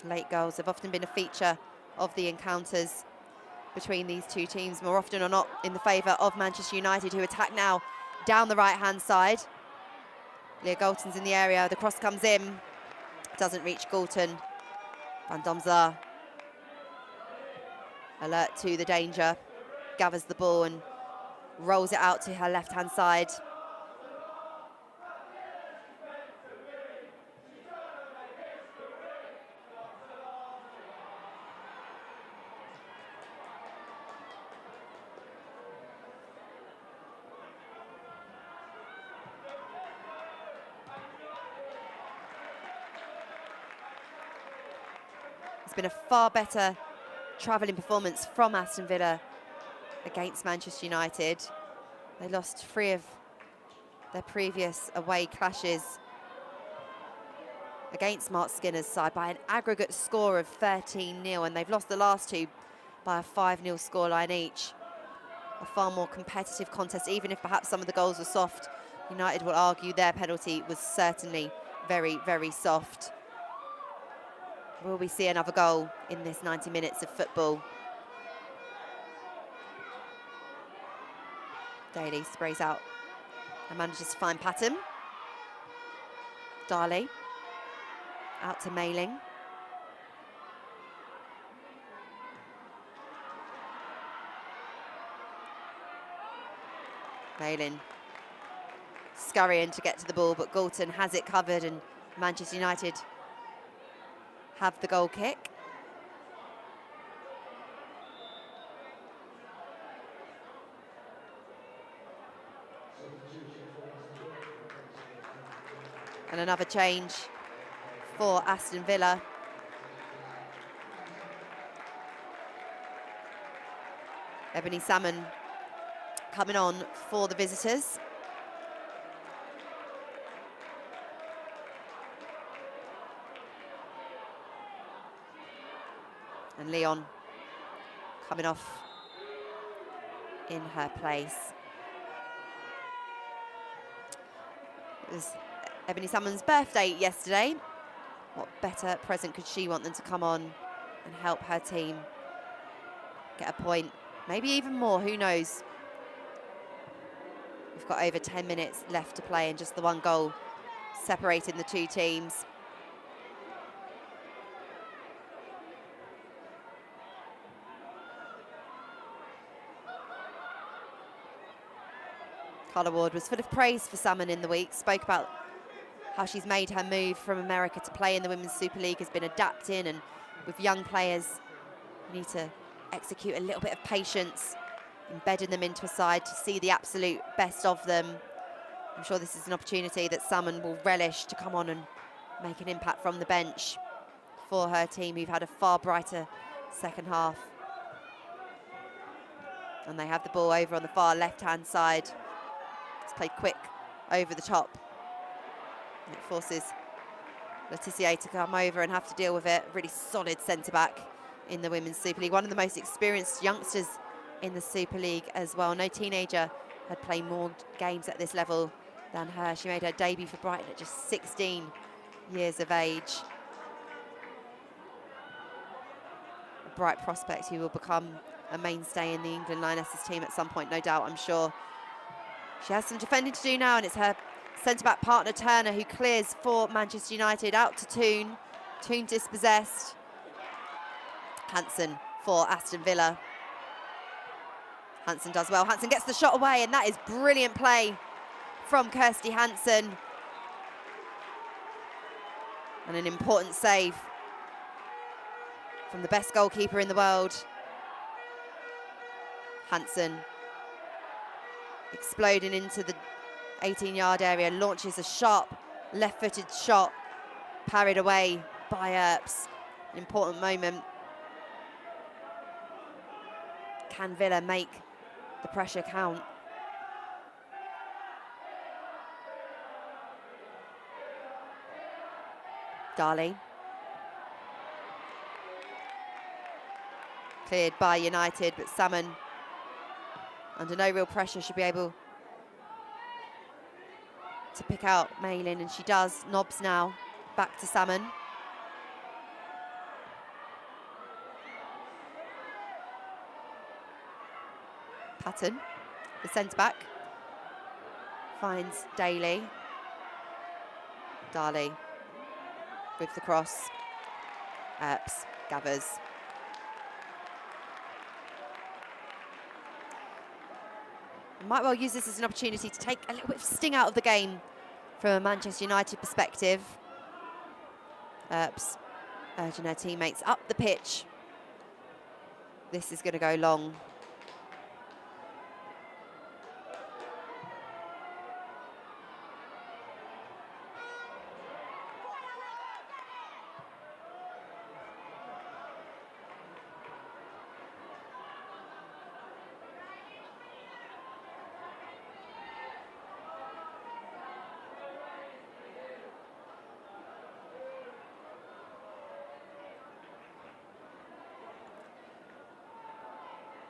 Late goals have often been a feature of the encounters between these two teams, more often or not in the favour of Manchester United, who attack now down the right-hand side. Leah Galton's in the area, the cross comes in, doesn't reach Galton. Van Domselaar, alert to the danger, gathers the ball and rolls it out to her left-hand side. Been a far better travelling performance from Aston Villa against Manchester United. They lost 3 of their previous away clashes against Mark Skinner's side by an aggregate score of 13-0, and they've lost the last 2 by a 5-0 scoreline each. A far more competitive contest, even if perhaps some of the goals were soft. United will argue their penalty was certainly very, very soft. Will we see another goal in this 90 minutes of football? Daly sprays out and manages to find Patton. Darley out to Mailing. Mailing scurrying to get to the ball, but Galton has it covered, and Manchester United have the goal kick. And another change for Aston Villa. Ebony Salmon coming on for the visitors. And Leon coming off in her place. It was Ebony Salmon's birthday yesterday. What better present could she want than to come on and help her team get a point? Maybe even more, who knows? We've got over 10 minutes left to play and just the one goal separating the two teams. Carla Ward was full of praise for Salmon in the week, spoke about how she's made her move from America to play in the Women's Super League, has been adapting, and with young players, you need to execute a little bit of patience, embedding them into a side to see the absolute best of them. I'm sure this is an opportunity that Salmon will relish to come on and make an impact from the bench for her team, who've had a far brighter second half. And they have the ball over on the far left-hand side. It's played quick over the top. And it forces Letitia to come over and have to deal with it. Really solid centre-back in the Women's Super League. One of the most experienced youngsters in the Super League as well. No teenager had played more games at this level than her. She made her debut for Brighton at just 16 years of age. A bright prospect who will become a mainstay in the England Lionesses team at some point, no doubt, I'm sure. She has some defending to do now, and it's her centre-back partner Turner who clears for Manchester United. Out to Toon. Toon dispossessed. Hansen for Aston Villa. Hansen does well. Hansen gets the shot away, and that is brilliant play from Kirsty Hansen. And an important save from the best goalkeeper in the world. Hansen exploding into the 18-yard area, launches a sharp left-footed shot, parried away by Earps. An important moment. Can Villa make the pressure count? Darley. Cleared by United, but Salmon, under no real pressure, should be able to pick out Malin, and she does. Nobbs now, back to Salmon. Patton, the centre-back, finds Daly. Darley with the cross. Earps gathers. Might well use this as an opportunity to take a little bit of sting out of the game from a Manchester United perspective. Earps urging her teammates up the pitch. This is going to go long.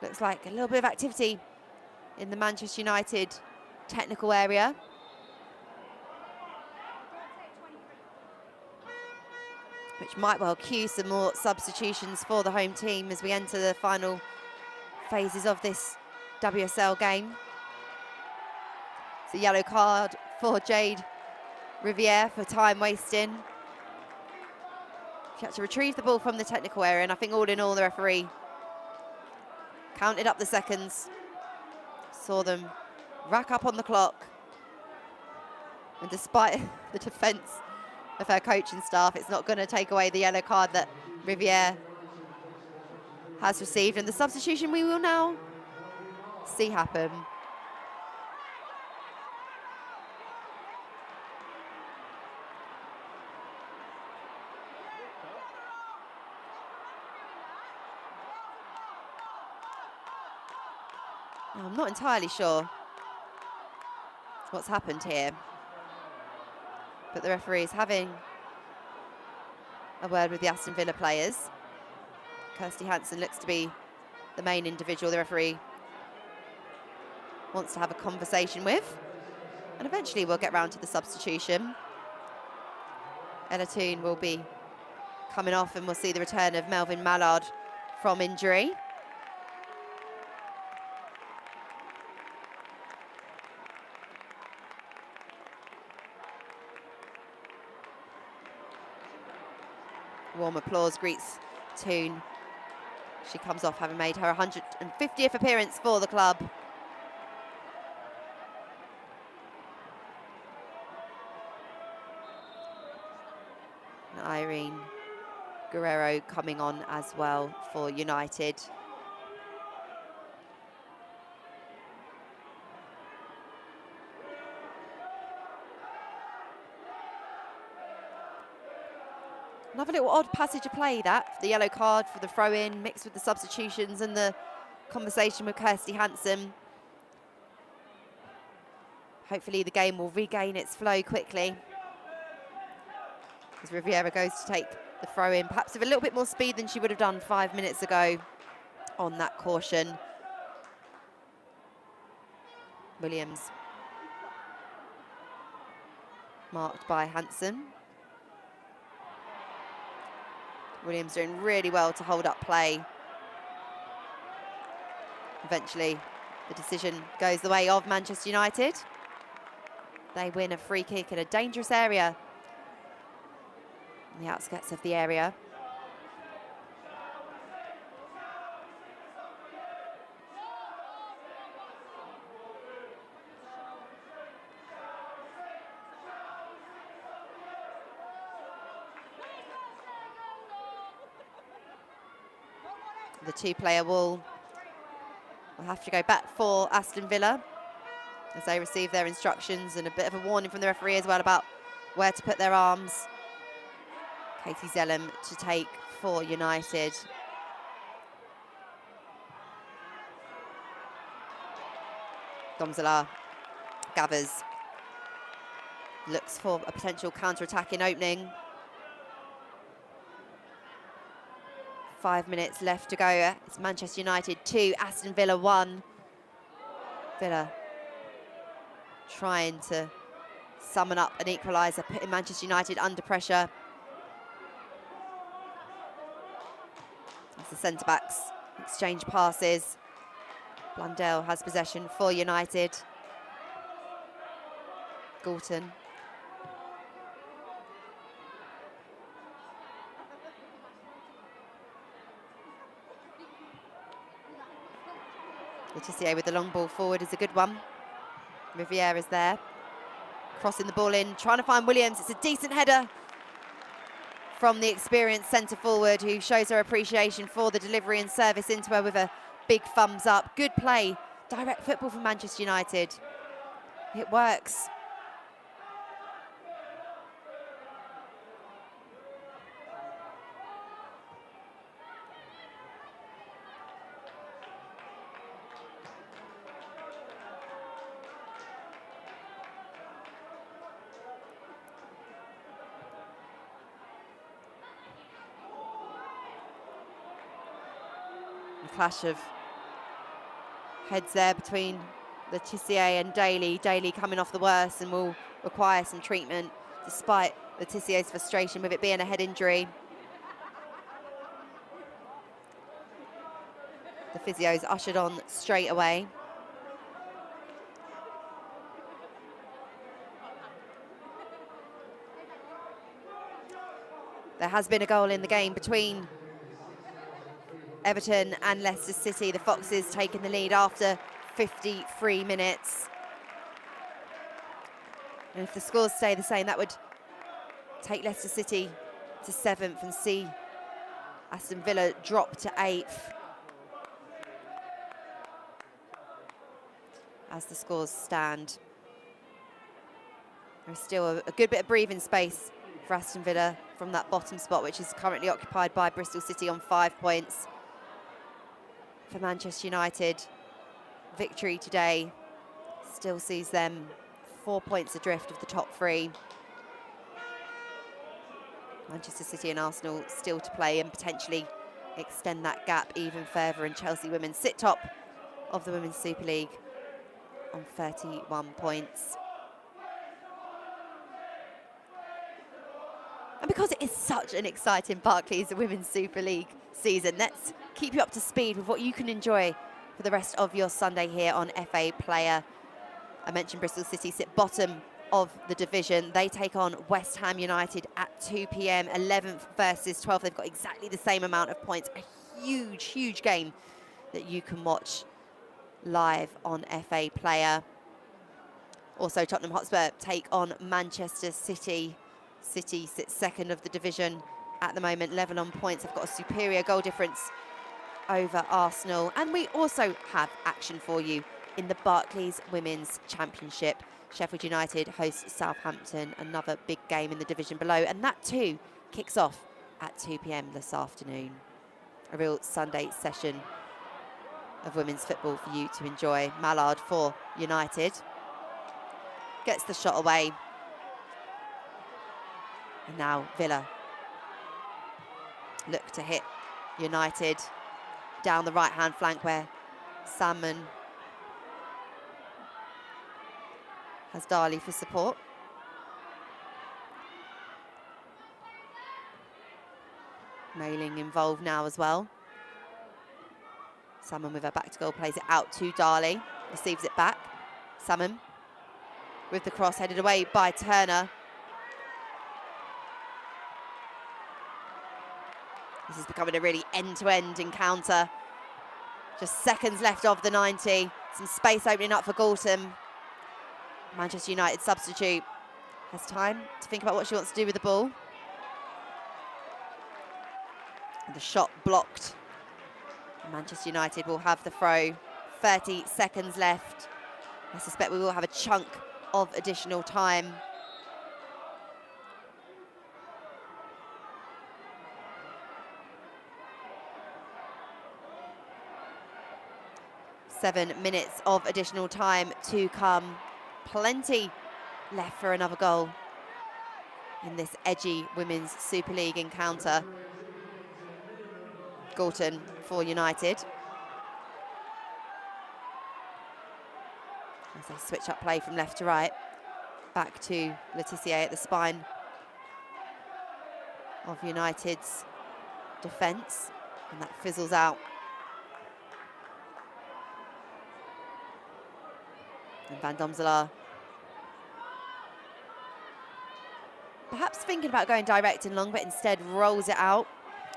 Looks like a little bit of activity in the Manchester United technical area. Which might well cue some more substitutions for the home team as we enter the final phases of this WSL game. It's a yellow card for Jade Riviere for time wasting. She had to retrieve the ball from the technical area, and I think all in all the referee counted up the seconds, saw them rack up on the clock, and despite the defence of her coaching staff, it's not going to take away the yellow card that Riviere has received. And the substitution we will now see happen. Now, I'm not entirely sure what's happened here, but the referee is having a word with the Aston Villa players. Kirsty Hansen looks to be the main individual the referee wants to have a conversation with, and eventually we'll get round to the substitution. Ella Toone will be coming off, and we'll see the return of Melvin Mallard from injury. Warm applause greets Toone. She comes off having made her 150th appearance for the club. And Irene Guerrero coming on as well for United. Another little odd passage of play, that. The yellow card for the throw-in, mixed with the substitutions and the conversation with Kirsty Hansen. Hopefully the game will regain its flow quickly, as Riviera goes to take the throw-in, perhaps with a little bit more speed than she would have done 5 minutes ago on that caution. Williams marked by Hansen. Williams doing really well to hold up play. Eventually, the decision goes the way of Manchester United. They win a free kick in a dangerous area, on the outskirts of the area. The two-player wall will have to go back for Aston Villa as they receive their instructions, and a bit of a warning from the referee as well about where to put their arms. Katie Zellum to take for United. Domzala gathers, looks for a potential counter-attacking opening. 5 minutes left to go. It's Manchester United 2, Aston Villa 1. Villa trying to summon up an equaliser, putting Manchester United under pressure. As the centre-backs exchange passes, Blundell has possession for United. Galton. Letitia with the long ball forward is a good one. Riviera's there, crossing the ball in, trying to find Williams. It's a decent header from the experienced centre forward, who shows her appreciation for the delivery and service into her with a big thumbs up. Good play, direct football from Manchester United. It works. Clash of heads there between Letitia and Daly. Daly coming off the worst and will require some treatment, despite Letitia's frustration with it being a head injury. The physio's ushered on straight away. There has been a goal in the game between Everton and Leicester City. The Foxes taking the lead after 53 minutes. And if the scores stay the same, that would take Leicester City to 7th and see Aston Villa drop to 8th. As the scores stand. There's still a good bit of breathing space for Aston Villa from that bottom spot, which is currently occupied by Bristol City on 5 points. For Manchester United, victory today still sees them 4 points adrift of the top 3. Manchester City and Arsenal still to play and potentially extend that gap even further, and Chelsea women sit top of the Women's Super League on 31 points. And because it is such an exciting Barclays Women's Super League season, let's keep you up to speed with what you can enjoy for the rest of your Sunday here on FA Player. I mentioned Bristol City sit bottom of the division. They take on West Ham United at 2 p.m, 11th versus 12th. They've got exactly the same amount of points. A huge, huge game that you can watch live on FA Player. Also, Tottenham Hotspur take on Manchester City. City sits second of the division at the moment, level on points. They've got a superior goal difference over Arsenal. And we also have action for you in the Barclays Women's Championship. Sheffield United hosts Southampton, another big game in the division below. And that too kicks off at 2 p.m. this afternoon. A real Sunday session of women's football for you to enjoy. Mallard for United. Gets the shot away. And now Villa look to hit United down the right-hand flank where Salmon has Darley for support. Mailing involved now as well. Salmon with her back to goal, plays it out to Darley, receives it back. Salmon with the cross headed away by Turner. This is becoming a really end-to-end encounter. Just seconds left of the 90. Some space opening up for Galton. Manchester United substitute has time to think about what she wants to do with the ball. And the shot blocked. Manchester United will have the throw. 30 seconds left. I suspect we will have a chunk of additional time. Seven minutes of additional time to come. Plenty left for another goal in this edgy Women's Super League encounter. Galton for United. As they switch up play from left to right. Back to Letitia at the spine of United's defence. And that fizzles out. And Van Domselaar perhaps thinking about going direct and long, but instead rolls it out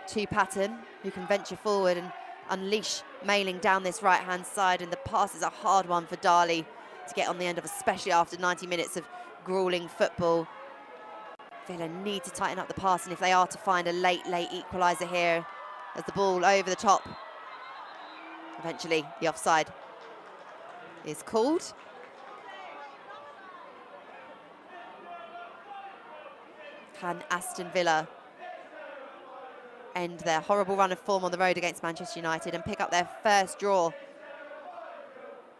to Patton, who can venture forward and unleash Mailing down this right-hand side. And the pass is a hard one for Darley to get on the end of, especially after 90 minutes of gruelling football. Villa need to tighten up the pass, and if they are to find a late equaliser here, as the ball over the top. Eventually, the offside is called. Can Aston Villa end their horrible run of form on the road against Manchester United and pick up their first draw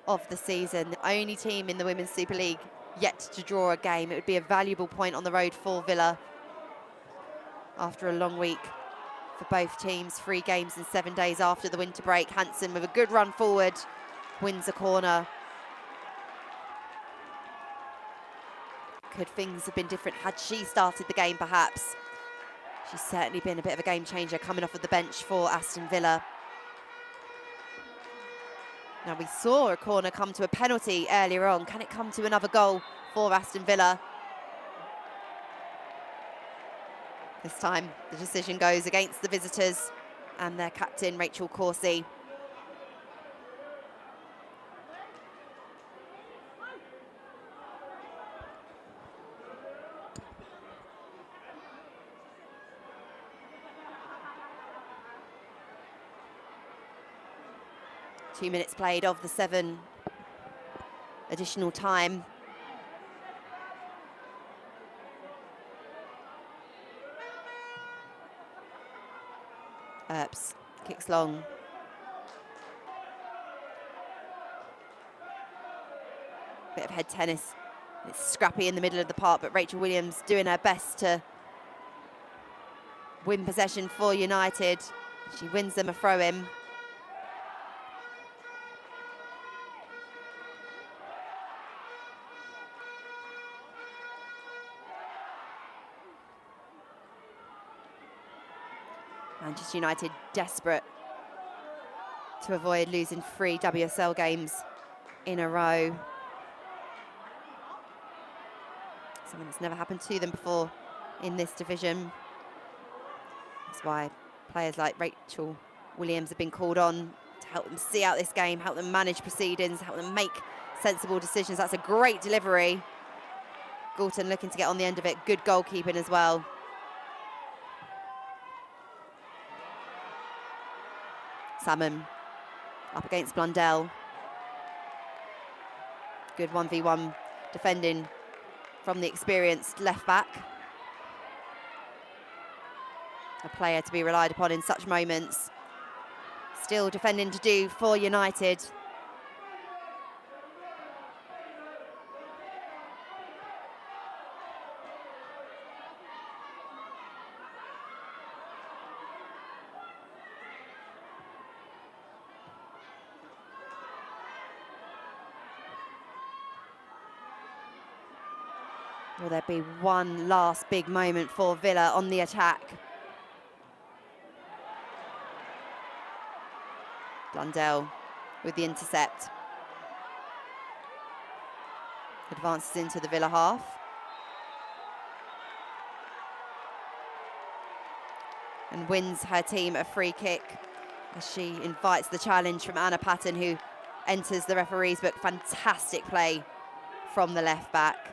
of the season? The only team in the Women's Super League yet to draw a game. It would be a valuable point on the road for Villa after a long week for both teams. 3 games in 7 days after the winter break. Hansen with a good run forward, wins a corner. Could things have been different had she started the game, perhaps? She's certainly been a bit of a game changer coming off of the bench for Aston Villa. Now, we saw a corner come to a penalty earlier on. Can it come to another goal for Aston Villa? This time, the decision goes against the visitors and their captain, Rachel Corsie. Two minutes played of the 7 additional time. Earps kicks long. Bit of head tennis. It's scrappy in the middle of the park, but Rachel Williams doing her best to win possession for United. She wins them a throw-in. Manchester United desperate to avoid losing 3 WSL games in a row. Something that's never happened to them before in this division. That's why players like Rachel Williams have been called on to help them see out this game, help them manage proceedings, help them make sensible decisions. That's a great delivery. Galton looking to get on the end of it. Good goalkeeping as well. Salmon up against Blundell. Good 1v1 defending from the experienced left back. A player to be relied upon in such moments. Still defending to do for United. Will there be one last big moment for Villa on the attack? Blundell with the intercept. Advances into the Villa half. And wins her team a free kick as she invites the challenge from Anna Patton, who enters the referee's book. Fantastic play from the left back.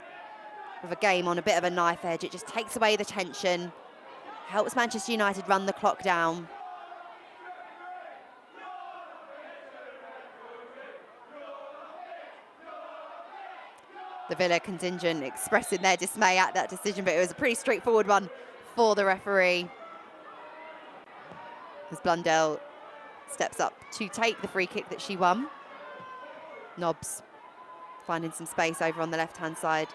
With a game on a bit of a knife edge, it just takes away the tension, helps Manchester United run the clock down. The Villa contingent expressing their dismay at that decision, but it was a pretty straightforward one for the referee. As Blundell steps up to take the free kick that she won. Nobbs finding some space over on the left-hand side.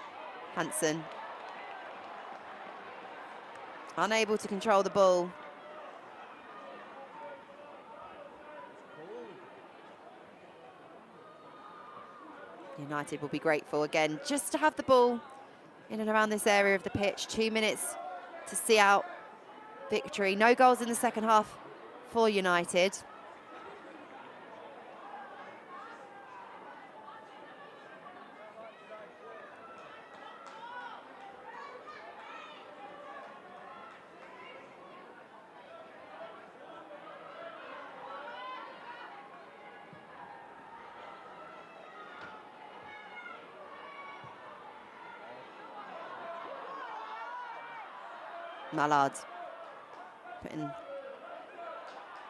Hansen unable to control the ball. United will be grateful again just to have the ball in and around this area of the pitch. 2 minutes to see out victory. No goals in the second half for United. Mallard putting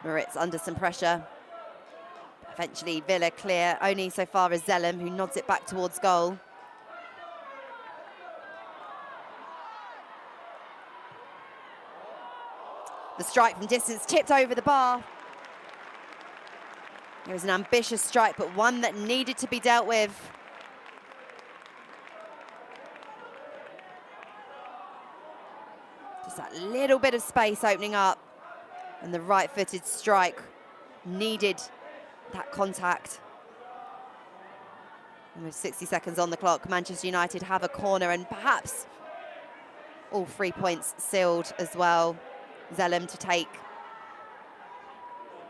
Moritz under some pressure. Eventually Villa clear, only so far as Zellem, who nods it back towards goal. The strike from distance tipped over the bar. It was an ambitious strike, but one that needed to be dealt with. Just that little bit of space opening up, and the right-footed strike needed that contact. And with 60 seconds on the clock, Manchester United have a corner and perhaps all 3 points sealed as well. Zellem to take.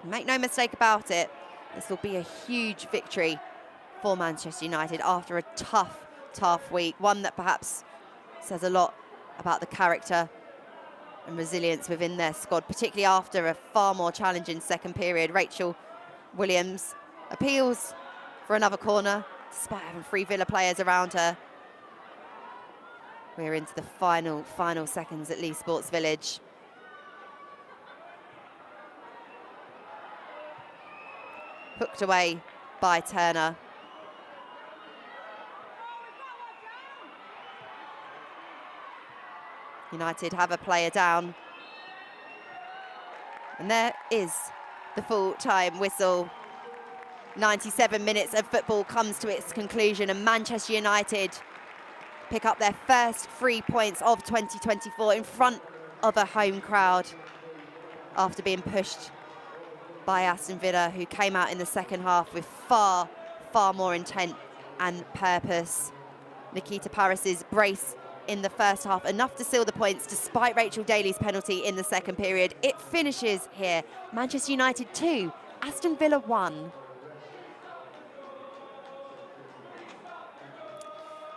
Make no mistake about it, this will be a huge victory for Manchester United after a tough week. One that perhaps says a lot about the character and resilience within their squad, particularly after a far more challenging second period. Rachel Williams appeals for another corner, despite having 3 Villa players around her. We're into the final seconds at Leigh Sports Village. Hooked away by Turner. United have a player down. And there is the full-time whistle. 97 minutes of football comes to its conclusion, and Manchester United pick up their first 3 points of 2024 in front of a home crowd after being pushed by Aston Villa, who came out in the second half with far more intent and purpose. Nikita Parris's brace in the first half, enough to seal the points despite Rachel Daly's penalty in the second period. It finishes here. Manchester United 2, Aston Villa 1.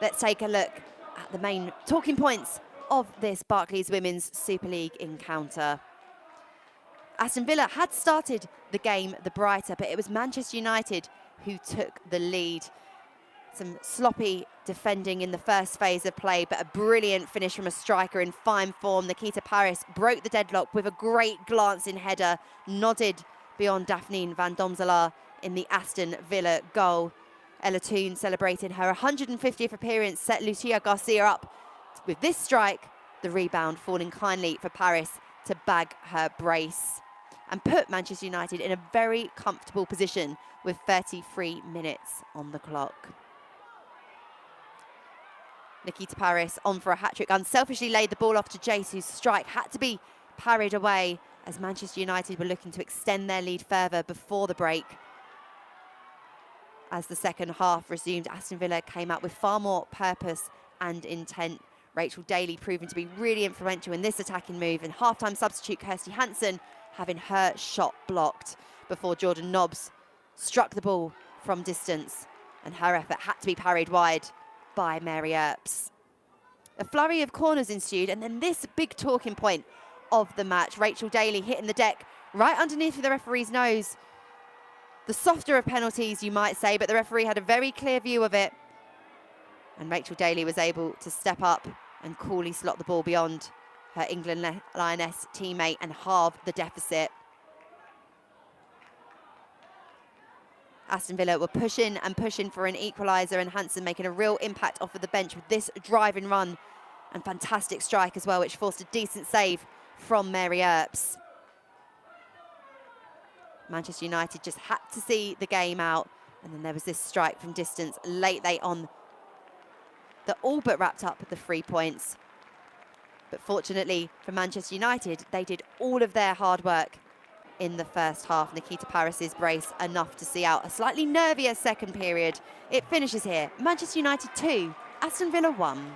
Let's take a look at the main talking points of this Barclays Women's Super League encounter. Aston Villa had started the game the brighter, but it was Manchester United who took the lead. Some sloppy defending in the first phase of play, but a brilliant finish from a striker in fine form. Nikita Parris broke the deadlock with a great glancing header, nodded beyond Daphne van Domselaar in the Aston Villa goal. Ella Toon celebrating her 150th appearance, set Lucia Garcia up with this strike, the rebound falling kindly for Parris to bag her brace and put Manchester United in a very comfortable position with 33 minutes on the clock. Nikita Parris on for a hat-trick, unselfishly laid the ball off to Jace, whose strike had to be parried away as Manchester United were looking to extend their lead further before the break. As the second half resumed, Aston Villa came out with far more purpose and intent. Rachel Daly proving to be really influential in this attacking move, and half-time substitute Kirsty Hansen having her shot blocked before Jordan Nobbs struck the ball from distance, and her effort had to be parried wide by Mary Earps. A flurry of corners ensued, and then this big talking point of the match, Rachel Daly hitting the deck right underneath the referee's nose. The softer of penalties, you might say, but the referee had a very clear view of it. And Rachel Daly was able to step up and coolly slot the ball beyond her England Lioness teammate and halve the deficit. Aston Villa were pushing and pushing for an equaliser, and Hansen making a real impact off of the bench with this driving run and fantastic strike as well, which forced a decent save from Mary Earps. Manchester United just had to see the game out, and then there was this strike from distance late on that all but wrapped up the 3 points. But fortunately for Manchester United, they did all of their hard work in the first half. Nikita Parris's brace enough to see out a slightly nervier second period. It finishes here. Manchester United 2, Aston Villa 1.